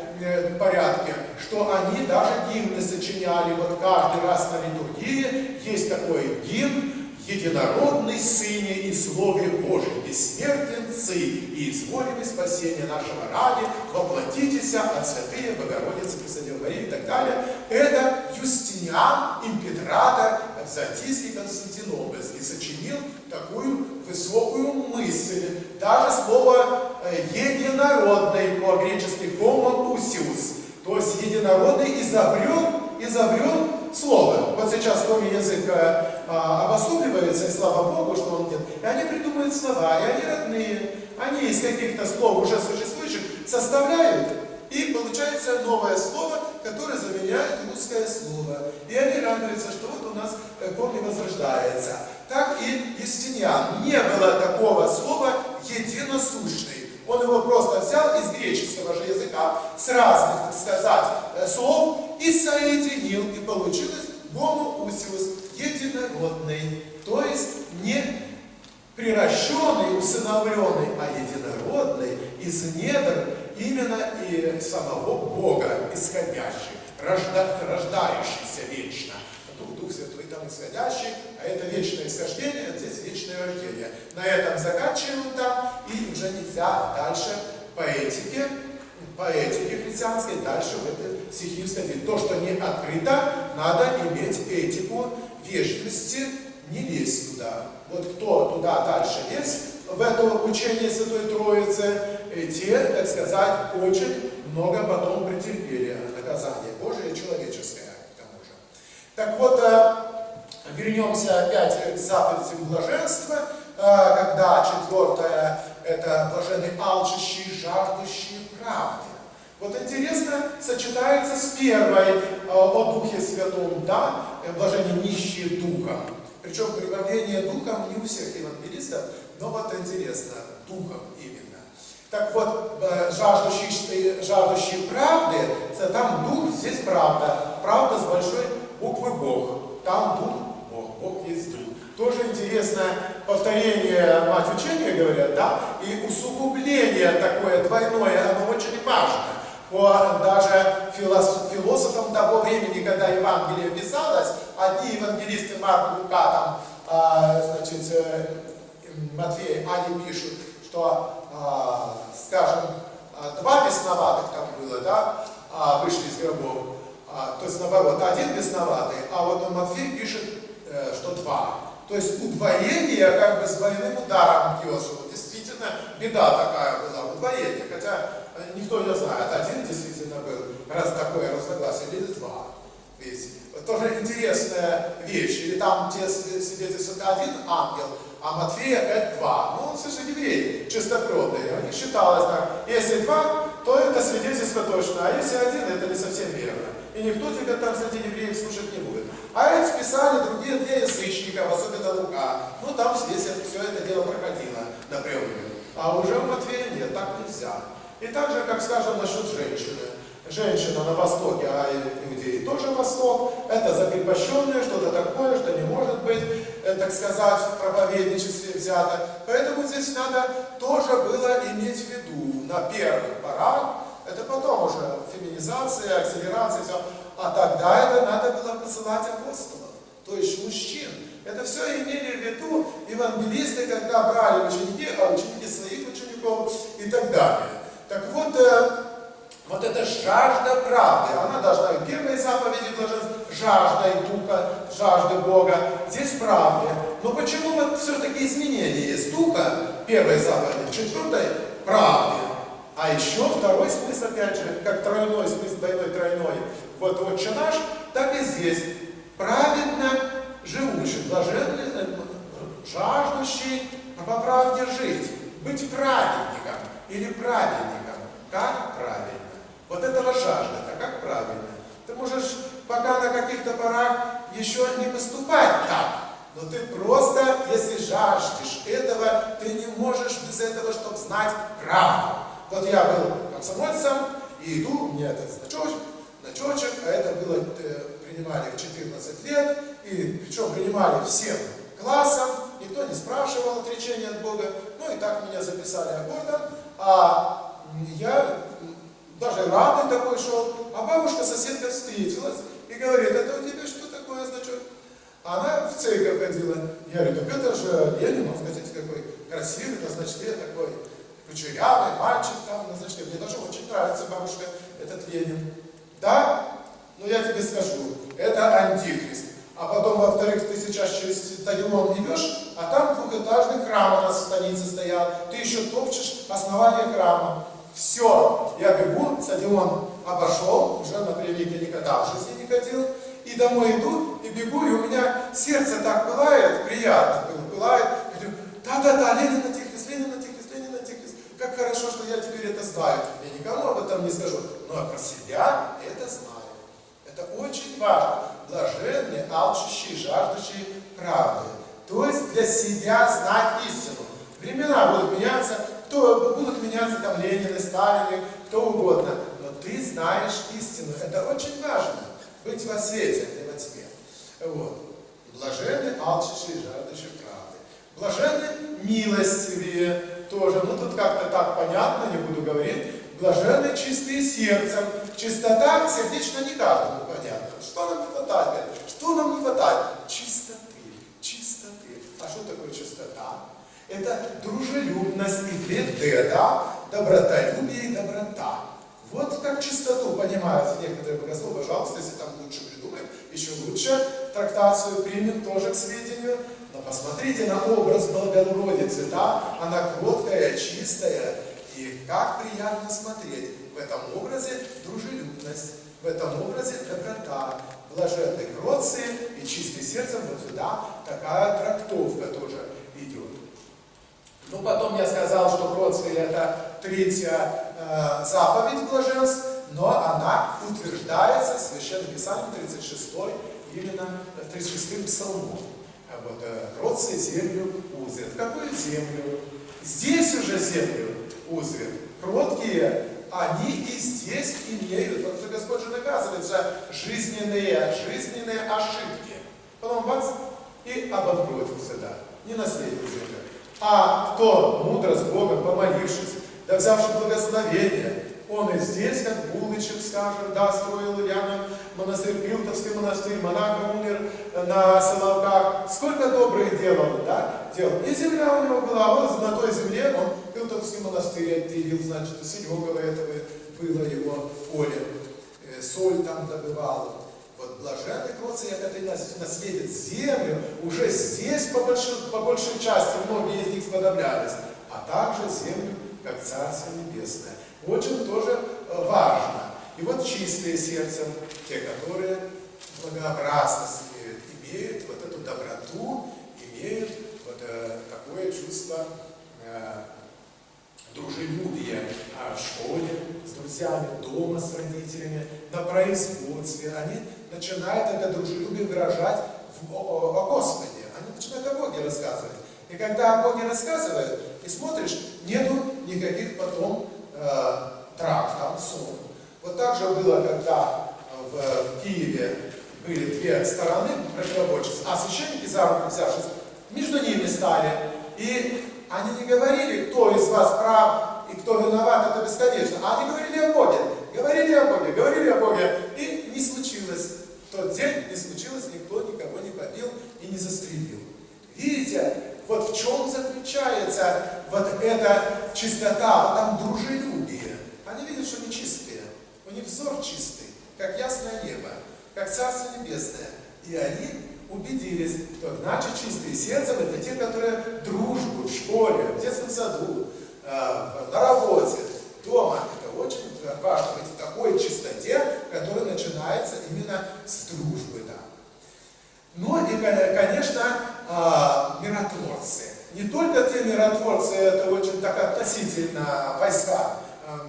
порядке, что они даже гимны сочиняли. Вот каждый раз на литургии есть такой гимн: «Единородный Сыне и Слове Божий, бессмертен Цы, и изволили спасения нашего ради, воплотитесь от святые Богородицы, Пресвятей Марии» и так далее. Это Юстиниан, император византийский Константинопольский, сочинил такую высокую мысль. Даже слово «единородный» по-гречески «homoousios», то есть единородный изобрел слово. Вот сейчас в доме язык обособливается, и слава Богу, что он нет. И они придумывают слова, и они родные. Они из каких-то слов уже существующих составляют, и получается новое слово, которое заменяет русское слово. И они радуются, что вот у нас корни возрождается. Так и Юстиниан. Не было такого слова «единосущный». Он его просто взял из греческого же языка, с разных, так сказать, слов, и соединил, и получилось «homoousios», единородный, то есть не приращенный, усыновленный, а единородный, из недр именно и самого Бога исходящий, рождающийся вечно. Дух Святой там исходящий, а это вечное исхождение, а здесь вечное рождение. На этом заканчиваем там, и уже нельзя дальше по этике христианской, дальше в это стихи входить. То, что не открыто, надо иметь этику вежливости, не лезть туда. Вот кто туда дальше лезть, в это учение Святой Троицы, те, так сказать, очень много потом претерпели наказание Божие и человеческое, к тому же. Так вот, вернемся опять к заповедям блаженства, когда четвертое – это блаженные алчущие, жаждущие правды. Вот интересно, сочетается с первой о Духе Святом, да, блажение нищие духом. Причем прибавление духом не у всех евангелистов, но вот интересно, духом именно. Так вот, жаждущие правды, там дух, здесь правда. Правда с большой буквы Бог. Там дух, Бог, Бог есть дух. Тоже интересное повторение мать учения, говорят, да, и усугубление такое двойное, оно очень важно. Даже философам того времени, когда Евангелие писалось, одни евангелисты Марк, Лука, там, Матфей, они пишут, что, скажем, два бесноватых там было, да, вышли из гробов, то есть наоборот, один бесноватый, а вот Матфей пишет, что два. То есть удвоение как бы с двойным ударом бьется. Вот действительно беда такая была, удвоение, хотя никто не знает, один действительно был, раз такое разногласие, или два. Тоже интересная вещь. Или там те свидетельствуют один ангел, а Матфея это два. Ну, он слышит, евреи чистокровные. У них считалось так, если два, то это свидетельство точно, а если один, это не совсем верно. И никто тебя там среди евреев слушать не будет. А это списали другие для язычников, особенно Лука. Ну, там здесь все это дело проходило напрямую. А уже у Матфея нет, так нельзя. И так же, как скажем, насчет женщины. Женщина на Востоке, а иудеи тоже Восток, это закрепощенное, что-то такое, что не может быть, так сказать, в проповедничестве взято. Поэтому здесь надо тоже было иметь в виду на первых порах, это потом уже феминизация, акселерация, все, а тогда это надо было посылать апостолов, то есть мужчин. Это все имели в виду евангелисты, когда брали ученики, а ученики своих учеников учеников и так далее. Так вот, вот эта жажда правды, она должна быть первой заповеди блаженства, жаждой Духа, жажды Бога, здесь правды. Но почему вот все-таки изменения есть Духа, первой заповеди, четвертой правды? А еще второй смысл, опять же, как тройной смысл, двойной, тройной, вот «Отче наш», так и здесь. Праведно живущий, блаженный, жаждущий по правде жить, быть праведником или праведником. Как правильно? Вот этого жажда, а как правильно? Ты можешь пока на каких-то порах еще не поступать так, но ты просто, если жаждешь этого, ты не можешь без этого, чтобы знать правду. Вот я был комсомольцем, и иду, у меня этот значочек, а это было, принимали в 14 лет, и причем принимали всем классом, никто не спрашивал отречения от Бога, ну и так меня записали аккордом, а я даже радый такой шел, а бабушка, соседка встретилась и говорит: это у тебя что такое значок? Она в церковь ходила. Я говорю: так это же Ленин, он, смотрите, какой красивый на значке, такой кучерявый мальчик там на значке. Мне даже очень нравится, бабушка, этот Ленин. Да? Ну я тебе скажу, это антихрист. А потом, во-вторых, ты сейчас через стадион идешь, а там двухэтажный храм у нас в станице стоял. Ты еще топчешь основание храма. Все, я бегу, стадион обошел, уже на прилике никогда в жизни не ходил. И домой иду, и бегу, и у меня сердце так пылает, приятно пылает. Я говорю: да-да-да, Ленин антихрист, Ленин антихрист, Ленин антихрист. Как хорошо, что я теперь это знаю. Я никому об этом не скажу, но про себя это знаю. Это очень важно. Блаженные, алчущие, жаждущие правды. То есть для себя знать истину. Времена будут меняться, будут меняться там Ленины, Сталины, кто угодно. Но ты знаешь истину. Это очень важно. Быть во свете, а не во тьме. Вот. Блаженны, алчущие, жаждущие правды. Блаженны, милостивые тоже. Ну тут как-то так понятно, не буду говорить. Блаженны, чистые сердцем. Чистота сердечно не каждому понятно. Что нам не хватает? Что нам не хватает? Чистоты. Чистоты. А что такое чистота? Это дружелюбность и ведеда, добротолюбие и доброта. Вот как чистоту понимают некоторые богословы. Пожалуйста, если там лучше придумаем, еще лучше трактацию примем тоже к сведению. Но посмотрите на образ Богородицы, да? Она кроткая, чистая. И как приятно смотреть. В этом образе дружелюбность, в этом образе доброта. Блаженны кротцы и чистые сердцем, вот сюда такая трактовка тоже идет. Ну, потом я сказал, что кротцы это третья заповедь блаженств, но она утверждается в Священном Писании 36, именно 36-м псалмом. Вот, кротцы землю узрят. Какую землю? Здесь уже землю узрят. Кроткие, они и здесь имеют, потому что Господь же наказывает за жизненные ошибки. Потом бац, и обанкротился, да, не наследник земли. А кто мудро с Богом помолившись, да взявший благословение, он и здесь, как Булычев, скажем, да, строил рядом монастырь, Пилтовский монастырь, монах умер на Соловках. Сколько добрых дел он, да, делал. И земля у него была, вот на той земле он Пилтовский монастырь отделил, значит, Серегово этого было его поле, соль там добывал. Вот блаженные кротцы, это наследят землю, уже здесь по большей части многие из них сподоблялись, а также землю, как Царство Небесное. Очень тоже важно. И вот чистые сердцем, те, которые благообразность имеют вот эту доброту, имеют вот такое чувство дружелюбия в школе, с друзьями, дома с родителями, на производстве. Они начинают это дружелюбие выражать о Господе. Они начинают о Боге рассказывать. И когда о Боге рассказывают, и смотришь, нету никаких потом трав, там сон. Вот так же было, когда в Киеве были две стороны противоборчества, а священники за руку взявшись, между ними стали. И они не говорили, кто из вас прав и кто виноват, это бесконечно. А они говорили о Боге, говорили о Боге, говорили о Боге. И не случилось. В тот день не случилось, никто никого не побил и не застрелил. Видите, вот в чем заключается вот эта чистота У них взор чистый, как ясное небо, как Царство Небесное. И они убедились, что значит чистые сердцем это те, которые дружбу в школе, в детском саду, на работе, дома. Это очень важно быть в такой чистоте, которая начинается именно с дружбы. Да. Ну и, конечно, миротворцы. Не только те миротворцы, это очень так относительно войска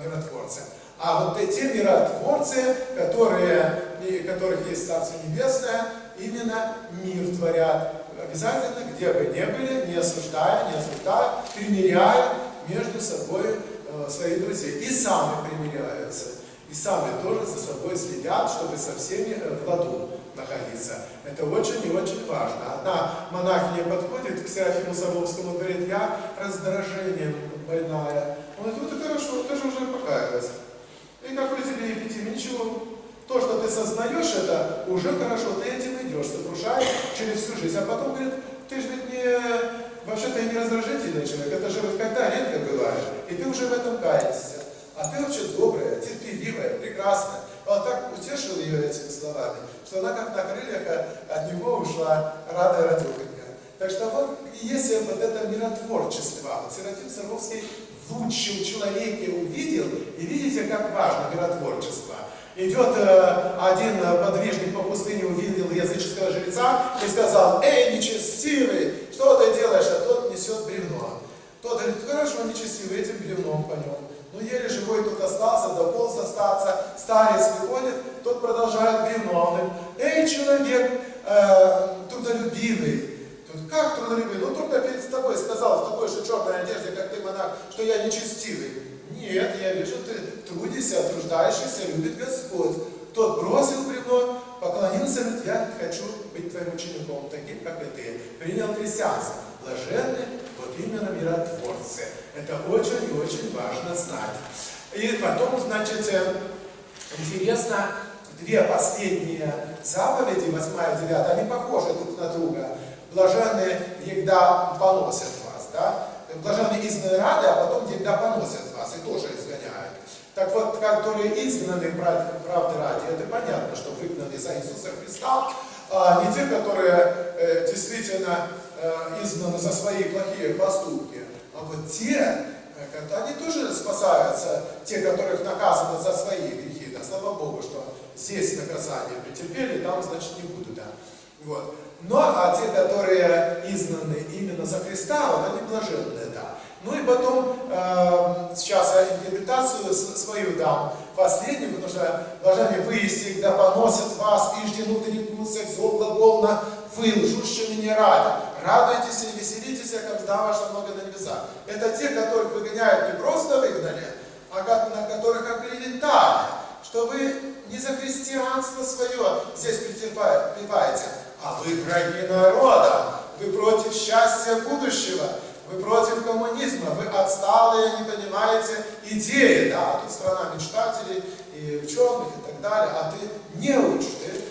миротворцы, а вот те миротворцы, которых есть Царство Небесное, именно мир творят. Обязательно, где бы ни были, не осуждая, примиряя между собой своих друзей. И сами примиряются. И сами тоже за собой следят, чтобы со всеми в ладу находиться. Это очень и очень важно. Одна монахиня подходит к Серафиму Саровскому и говорит: я раздражением больная. Он говорит: вот и хорошо, ты же уже покаялась. И какой тебе епитимий? Ничего. То, что ты сознаешь, это уже хорошо, ты этим идешь, сокрушаешь через всю жизнь. А потом говорит: ты же ведь не... Вообще-то и не раздражительный человек, это же вот когда редко бывает, и ты уже в этом каешься. А ты вообще добрая, терпеливая, прекрасная. Он так утешил ее этими словами, что она как на крыльях от него ушла, радая радехонька. Так что вот если вот это миротворчество, вот Серафим Саровский в лучшем человеке увидел, и видите, как важно миротворчество. Идет один подвижник по пустыне, увидел языческого жреца и сказал: эй, нечестивый, что ты делаешь? А тот несет бревно. Тот говорит: хорошо, нечестивый, этим бревном по нему. Ну, еле живой тут остался, дополз остаться. Старец выходит, тот продолжает бревно. Он говорит: эй, человек трудолюбивый. Тут, как трудолюбивый? Ну, только перед тобой сказал в такой же черной одежде, как ты, монах, что я нечестивый. Нет, я вижу, ты трудишься, труждаешься, любит Господь. Тот бросил бревно, поклонился, говорит: я хочу быть твоим учеником, таким, как и ты. Принял христианство. Блаженны вот именно миротворцы. Это очень и очень важно знать. И потом, значит, интересно, две последние заповеди, 8 и 9, они похожи друг на друга. Блаженны, егда поносят вас, да? Блаженны изгнаны рады, а потом егда поносят вас и тоже изгоняют. Так вот, которые изгнаны правды ради, это понятно, что выгнаны за Иисуса Христа, а не те, которые действительно изгнаны за свои плохие поступки. А вот те, они тоже спасаются, те, которых наказаны за свои грехи. Да, слава Богу, что здесь наказание претерпели, там, значит, не будут. Да. Вот. Но а те, которые изгнаны именно за Христа, вот они блаженные, да. Ну и потом, сейчас я интерпретацию свою дам, последнюю, потому что блаженные вы всегда поносят вас, и жденут и рекнутся, зло глаголно, вы лжущими не ради. Радуйтесь и веселитесь, когда ваша много на небесах. Это те, которых выгоняют, не просто выгнали, а на которых оклеветали, что вы не за христианство свое здесь припеваете, а вы враги народа, вы против счастья будущего, вы против коммунизма, вы отсталые, не понимаете идеи, да, а тут страна мечтателей и ученых и так далее, а ты неуч, ты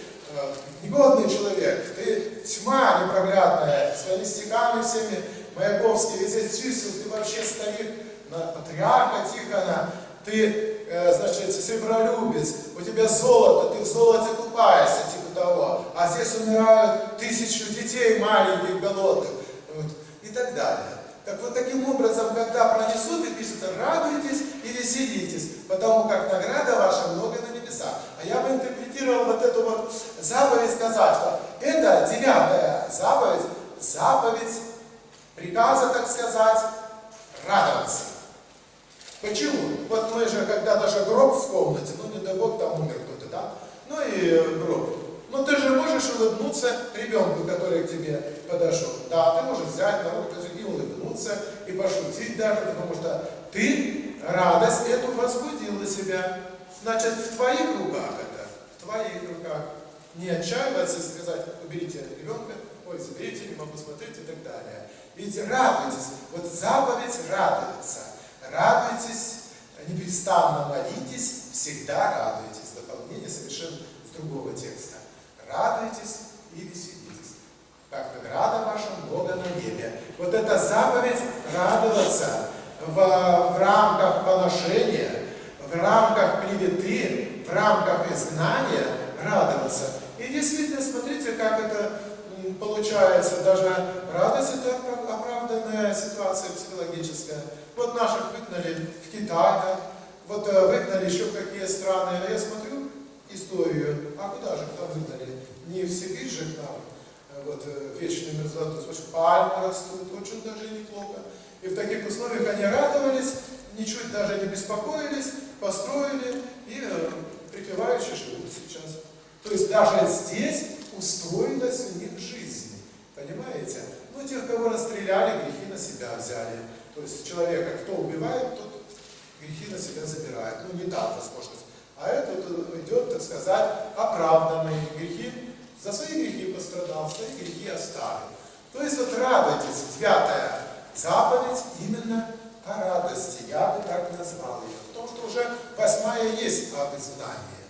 негодный человек, ты тьма непроглядная, своими стихами всеми Маяковский везде чисел, ты вообще старик на патриарха Тихона, ты, значит, серебролюбец, у тебя золото, ты в золоте купаешься, типа того, а здесь умирают 1000 детей маленьких, голодных, вот, и так далее. Так вот таким образом, когда пронесут, и пишется: радуйтесь и веселитесь, потому как награда ваша много на небесах. А я бы интерпретировал вот эту вот заповедь, сказать, что это 9-я заповедь, заповедь приказа, так сказать, радоваться. Почему? Вот мы же, когда даже гроб в комнате, ну не дай Бог, там умер кто-то, да? Ну и гроб. Но ты же можешь улыбнуться ребенку, который к тебе подошел. Да, ты можешь взять на руку и улыбнуться, и пошутить даже, потому что ты радость эту возбудила себя. Значит, в твоих руках это, в твоих руках. Не отчаиваться и сказать: уберите ребенка, ой, заберите, не могу смотреть и так далее. Ведь радуйтесь, вот заповедь радуется. Радуйтесь, непрестанно молитесь, всегда радуйтесь. Дополнение совершенно с другого текста. Радуйтесь и веселитесь, как награда ваша много на небе. Вот эта заповедь радоваться в рамках поношения, в рамках клеветы, знаками знания радоваться. И действительно, смотрите, как это получается. Даже радость – это оправданная ситуация психологическая. Вот наших выгнали в Китай, да? Вот выгнали еще в какие страны. А я смотрю историю, а куда же там выгнали? Не в Сибирь же там, вот, вечный мерзлоту, пальмы растут, очень даже неплохо. И в таких условиях они радовались, ничуть даже не беспокоились, построили и припеваючи живут сейчас. То есть даже здесь устроилась у них жизнь. Понимаете? Ну, тех, кого расстреляли, грехи на себя взяли. То есть человека, кто убивает, тот грехи на себя забирает. Ну, не дал возможность. А этот идет, так сказать, оправданный. Грехи, за свои грехи пострадал, свои грехи оставил. То есть вот радуйтесь, 9-я заповедь именно о радости. Я бы так назвал ее. Потому что уже 8-я есть об изгнании.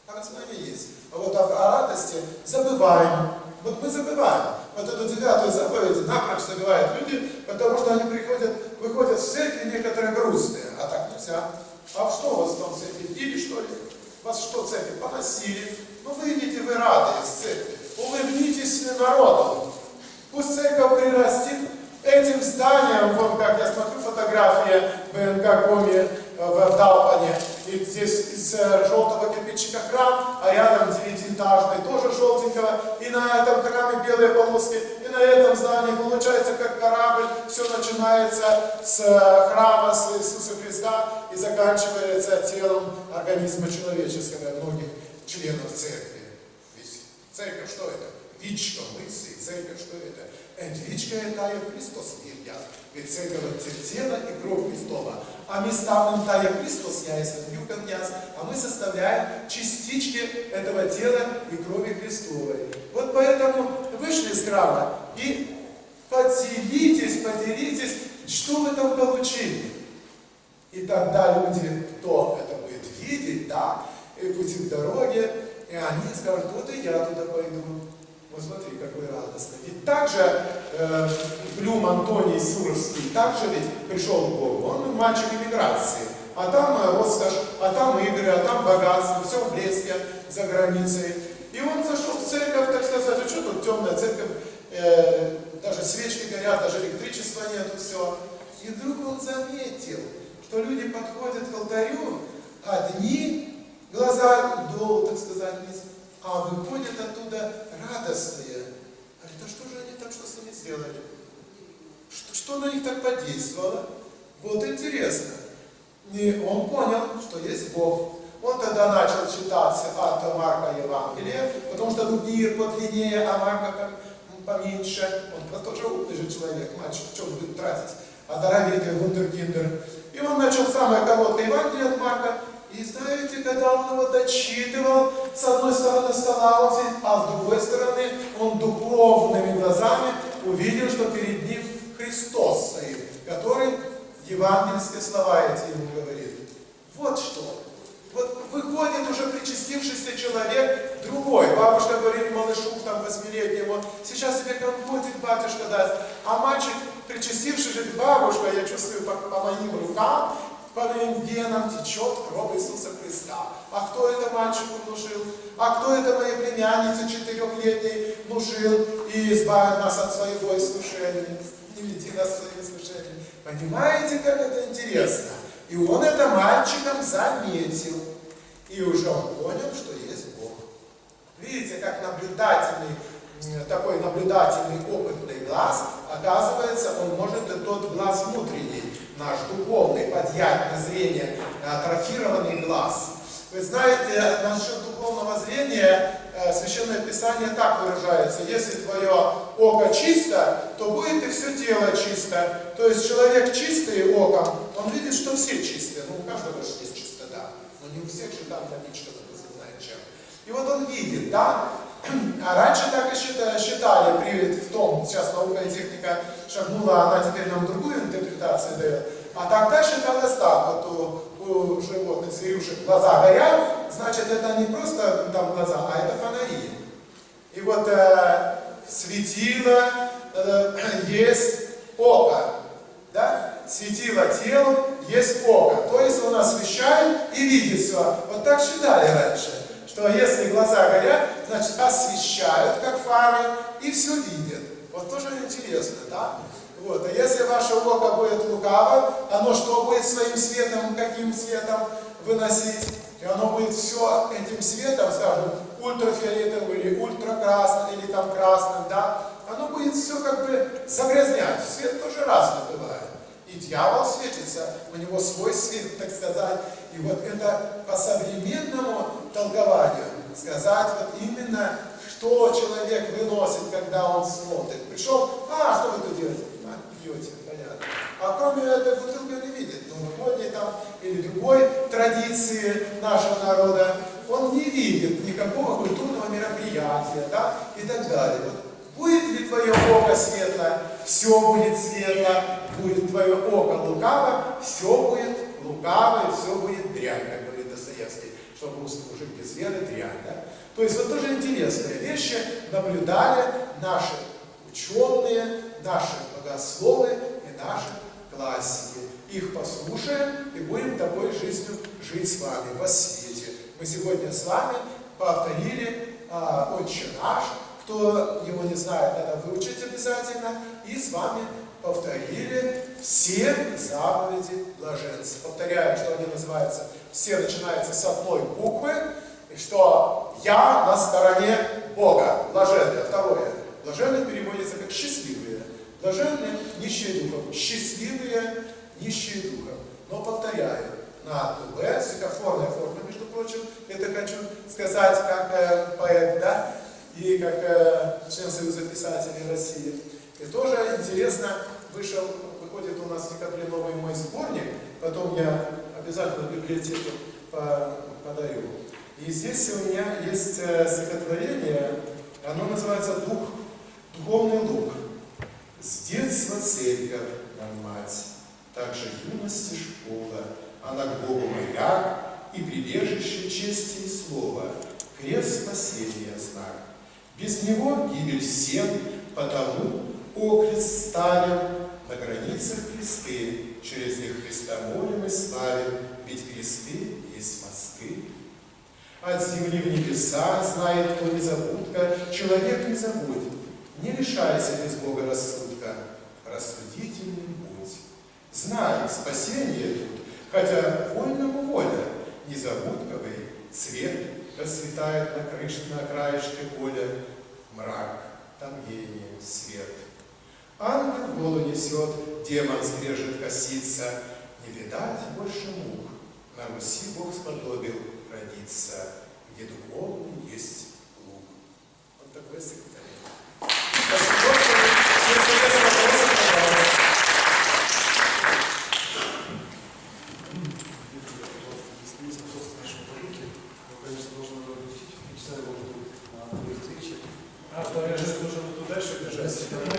Об изгнании есть. А вот о радости забываем. Вот мы забываем. Вот эту 9-ю заповедь напрочь забывают люди, потому что они выходят в церкви некоторые грустные. А так нельзя. А что у вас там в церкви? Били, что ли? Вас что, церковь поносили? Ну выйдите вы рады из церкви. Улыбнитесь народу. Пусть церковь прирастит этим зданием. Вот как я смотрю фотографии БНК Коми в Далпане. И здесь из желтого кирпичика храм, а рядом 9-этажный, тоже желтенького. И на этом храме белые полоски, и на этом здании получается как корабль. Все начинается с храма, с Иисуса Христа и заканчивается телом организма человеческого, многих членов церкви. Ведь церковь что это? Вичка мысли, церковь что это? Вичка это и Христос вирья. Ведь церковь это тело и кровь Христова. А мы ставим тая Христос яйца, дюкан яс, а мы составляем частички этого тела и крови Христовой. Вот поэтому вышли из храма и поделитесь, что вы там получили. И тогда люди, кто это будет видеть, да, и пути в дороге, и они скажут, вот и я туда пойду. Вот смотри, какой радостный. И также Блюм Антоний Сурский, также ведь пришел к Богу. Он мальчик эмиграции. А там роскошь, а там игры, а там богатство, все в блеске за границей. И он зашел в церковь, так сказать, а что тут темная церковь, даже свечки горят, даже электричества нету, все. И вдруг он заметил, что люди подходят к алтарю, одни, глаза долу, так сказать, вниз, а выходят оттуда радостные. Говорит, а что же они там, что с ними сделали? Что на них так подействовало? Вот интересно. И он понял, что есть Бог. Он тогда начал читать от Марка Евангелия, потому что другие подлиннее, а Марка поменьше. Он тоже умный же человек, мальчик, в чем будет тратить? А даровитый вундеркиндер. И он начал самое короткое Евангелие от Марка. И знаете, когда он его дочитывал, с одной стороны стола он сидит, а с другой стороны он духовными глазами увидел, что перед ним Христос стоит, который евангельские слова эти ему говорит. Вот что. Вот выходит уже причастившийся человек другой. Бабушка говорит малышу, там, 8-летнему, сейчас тебе компотик батюшка даст. А мальчик, причастившийся, бабушка, я чувствую по моим рукам, по моим венам течет кровь Иисуса Христа. А кто это мальчику внушил? А кто это моей племяннице 4-летней внушил и избавил нас от своего искушения? Не веди нас в свои искушения. Понимаете, как это интересно? И он это мальчиком заметил. И уже он понял, что есть Бог. Видите, как такой наблюдательный, опытный глаз, оказывается, он может и тот глаз внутренний, наш духовный, поднять на зрение, атрофированный глаз. Вы знаете, насчет духовного зрения Священное Писание так выражается: если твое око чисто, то будет и все тело чисто. То есть человек чистый оком, он видит, что все чистые. Ну, у каждого же есть чистота, но не у всех же там табличка, допустим, знает чем. И вот он видит, да? А раньше так и считали, в том, сейчас наука и техника шагнула, она теперь нам другую интерпретацию дает. А тогда считалось так, вот у животных, зверюшек глаза горят, значит, это не просто там глаза, а это фонари. И вот светило есть око, да? Светило телу есть око. То есть он освещает и видит все. Вот так считали раньше, что если глаза горят, значит освещают, как фары, и все видят. Вот тоже интересно, да? Вот. А если ваше око будет лукаво, оно что будет своим светом, каким светом выносить? И оно будет все этим светом, скажем, ультрафиолетовым или ультракрасным, или там красным, да? Оно будет все как бы загрязнять. Свет тоже разный бывает. И дьявол светится, у него свой свет, так сказать. И вот это по современному толкованию сказать вот именно, что человек выносит, когда он смотрит. Пришел, что вы тут делаете? Пьете, понятно. А кроме этой бутылки он не видит. Новогодней там или другой традиции нашего народа, он не видит никакого культурного мероприятия, да, и так далее. Вот. Будет ли твое око светло, все будет светло, будет твое око лукаво, все будет лукаво и все будет дрянь, как говорит Достоевский, чтобы мужик без веры дрянь. Да? То есть вот тоже интересные вещи наблюдали наши ученые, наши богословы и наши классики. Их послушаем и будем такой жизнью жить с вами во свете. Мы сегодня с вами повторили «Отче наш». Кто его не знает, надо выучить обязательно. И с вами повторили все заповеди блаженства. Повторяю, что они называются, все начинаются с одной буквы, и что «Я на стороне Бога». Блаженные. Второе. Блаженные переводится как «счастливые». Блаженные – нищие духом. Счастливые – нищие духом. Но повторяю, на «Б», стихотворная форма, между прочим, это хочу сказать как поэт, да? И как член Союза писателей России. И тоже интересно, выходит у нас в декабре новый мой сборник, потом я обязательно в библиотеку подарю. И здесь у меня есть стихотворение, оно называется «Духовный лук». С детства церковь нам мать, также юности школа, она к Богу маяк и прибежище чести и слова, крест спасения знак. Без него гибель всем, потому окрест ставим, на границах кресты, через них Христа молим и славим, ведь кресты есть мосты. От земли в небеса знает, кто незабудка, человек не забудет, не лишайся без Бога рассудка, рассудительным будь. Знай, спасение тут, хотя вольному воля, незабудковый цвет расцветает на краешке поля, мрак, там гений, свет. Ангел воду несет, демон скрежет косится, не видать больше мук. На Руси Бог сподобил родиться, где духовный есть лук. Вот такое стихотворение. Спасибо, что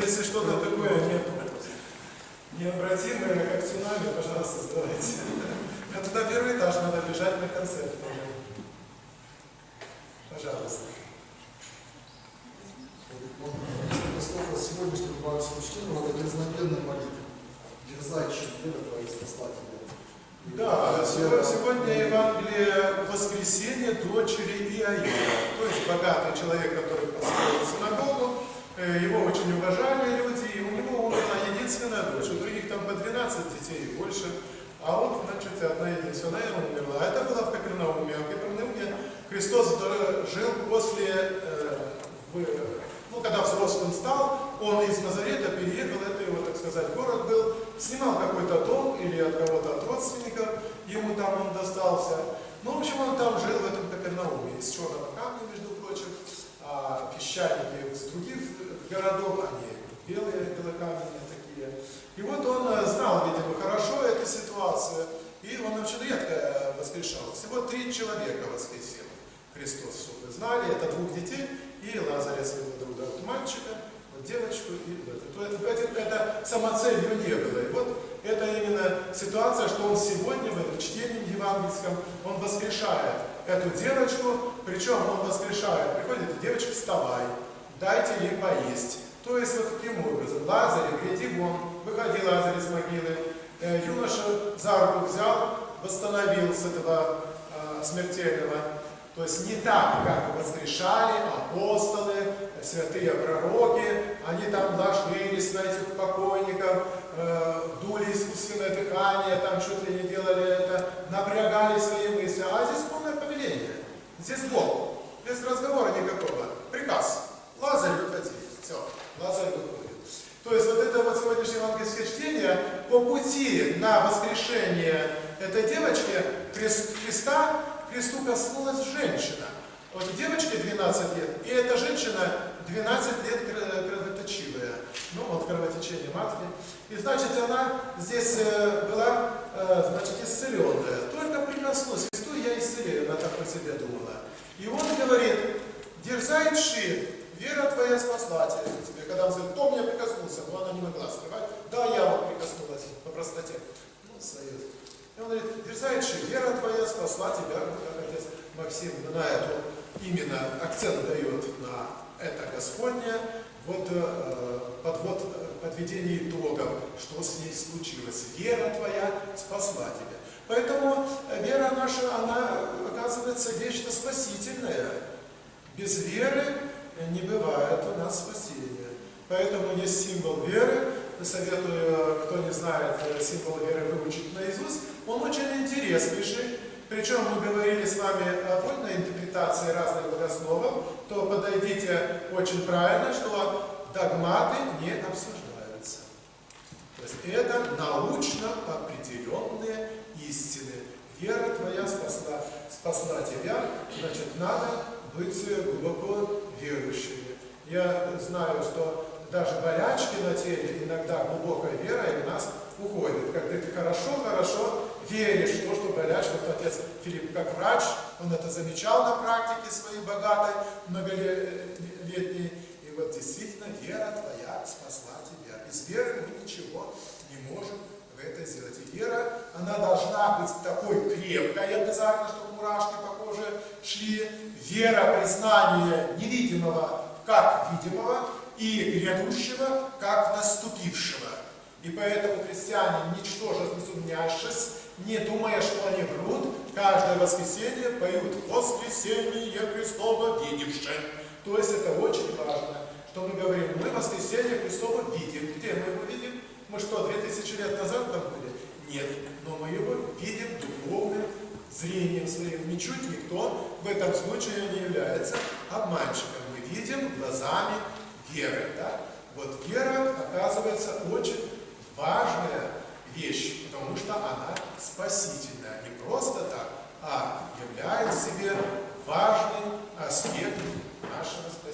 если что-то такое необратимое, как цунами, пожалуйста, сдавайте. А туда первый этаж надо бежать на концерт. Пожалуйста. Сегодняшнего вашего чтения это дерзновенная молитва. Дерзающий веры твоих спасателей. Да, сегодня Евангелие воскресения дочери Иаира. То есть богатый человек, который построил синагогу, его очень уважали люди, и у него умерла единственная дочь. У других там по 12 детей и больше. А вот, значит, одна единственная умерла. Это было в Капернауме. В Капернауме Христос жил после, когда взрослым стал, он из Назарета переехал, это его, так сказать, город был, снимал какой-то дом или от кого-то от родственников, ему там он достался. Ну, в общем, он там жил в этом Капернауме, из черного камня, между прочим, а песчаники из других городов, они белокаменные такие. И вот он знал, видимо, хорошо эту ситуацию, и он очень редко воскрешал. Всего 3 человека воскресил Христос, чтобы вы знали, это 2 детей, и Лазаря своего друга, вот мальчика, вот девочку, и это самоцелью не было. И вот это именно ситуация, что он сегодня в этом чтении евангельском, он воскрешает эту девочку, причем он воскрешает, приходит девочка, вставай, дайте ей поесть. То есть вот таким образом, Лазарь, гляди вон, выходи Лазарь из могилы, юноша за руку взял, восстановил с этого смертельного То есть не так, как воскрешали апостолы, святые пророки, они там ложились на этих покойников, дули искусственное дыхание, там чуть ли не делали это, напрягали свои мысли. А здесь полное повеление. Здесь Бог. Без разговора никакого. Приказ. Лазарь, выходи. Все. Лазарь выходит. То есть вот это вот сегодняшнее евангельское чтение по пути на воскрешение этой девочки Христа, к кресту коснулась женщина. Вот девочке 12 лет, и эта женщина 12 лет кровоточивая. Ну вот кровотечение матки. И значит она здесь была, значит, исцеленная. Только прикоснулась к Христу, я исцелею, она так про себя думала. И он говорит, дерзай, пши, вера твоя спасла тебя. Когда он говорит, кто меня прикоснулся, но она не могла скрывать. Да, я вот прикоснулась по простоте. Ну, союз. И он говорит, дерзай, пши, вера твоя спасла тебя. Как отец Максим на эту именно акцент дает на это Господне. Вот подведение итогов, что с ней случилось. Вера твоя спасла тебя. Поэтому вера наша, она оказывается нечто спасительное. Без веры не бывает у нас спасения. Поэтому есть символ веры. Советую, кто не знает символ веры, выучить наизусть. Он очень интереснейший. Причем мы говорили с вами о вольной интерпретации разных богословов, то подойдите очень правильно, что догматы не обсуждаются. То есть это научно определенные истины. Вера твоя спасла тебя, значит, надо быть глубоко верующими. Я знаю, что даже болячки на теле, иногда глубокая вера и у нас уходит. Когда ты хорошо веришь в то, что болячка, вот отец Филипп как врач, он это замечал на практике своей богатой, многолетней. И вот действительно вера твоя спасла тебя. Без веры мы ничего не можем в это сделать. И вера, она должна быть такой крепкой, обязательно, чтобы мурашки по коже шли. Вера, признание невидимого как видимого и грядущего как наступившего. И поэтому христиане, ничтоже усумняшись, не думая, что они врут, каждое воскресенье поют «Воскресенье Христово видевши». То есть это очень важно, что мы говорим, мы воскресенье Христово видим. Где мы его видим? Мы что, 2000 лет назад там были? Нет, но мы его видим духовным зрением своим. Ничуть никто в этом случае не является обманщиком. Мы видим глазами веры. Да? Вот вера, оказывается, очень важная вещь, потому что она спасительная. Не просто так, а является в себе важный аспект нашего спасения.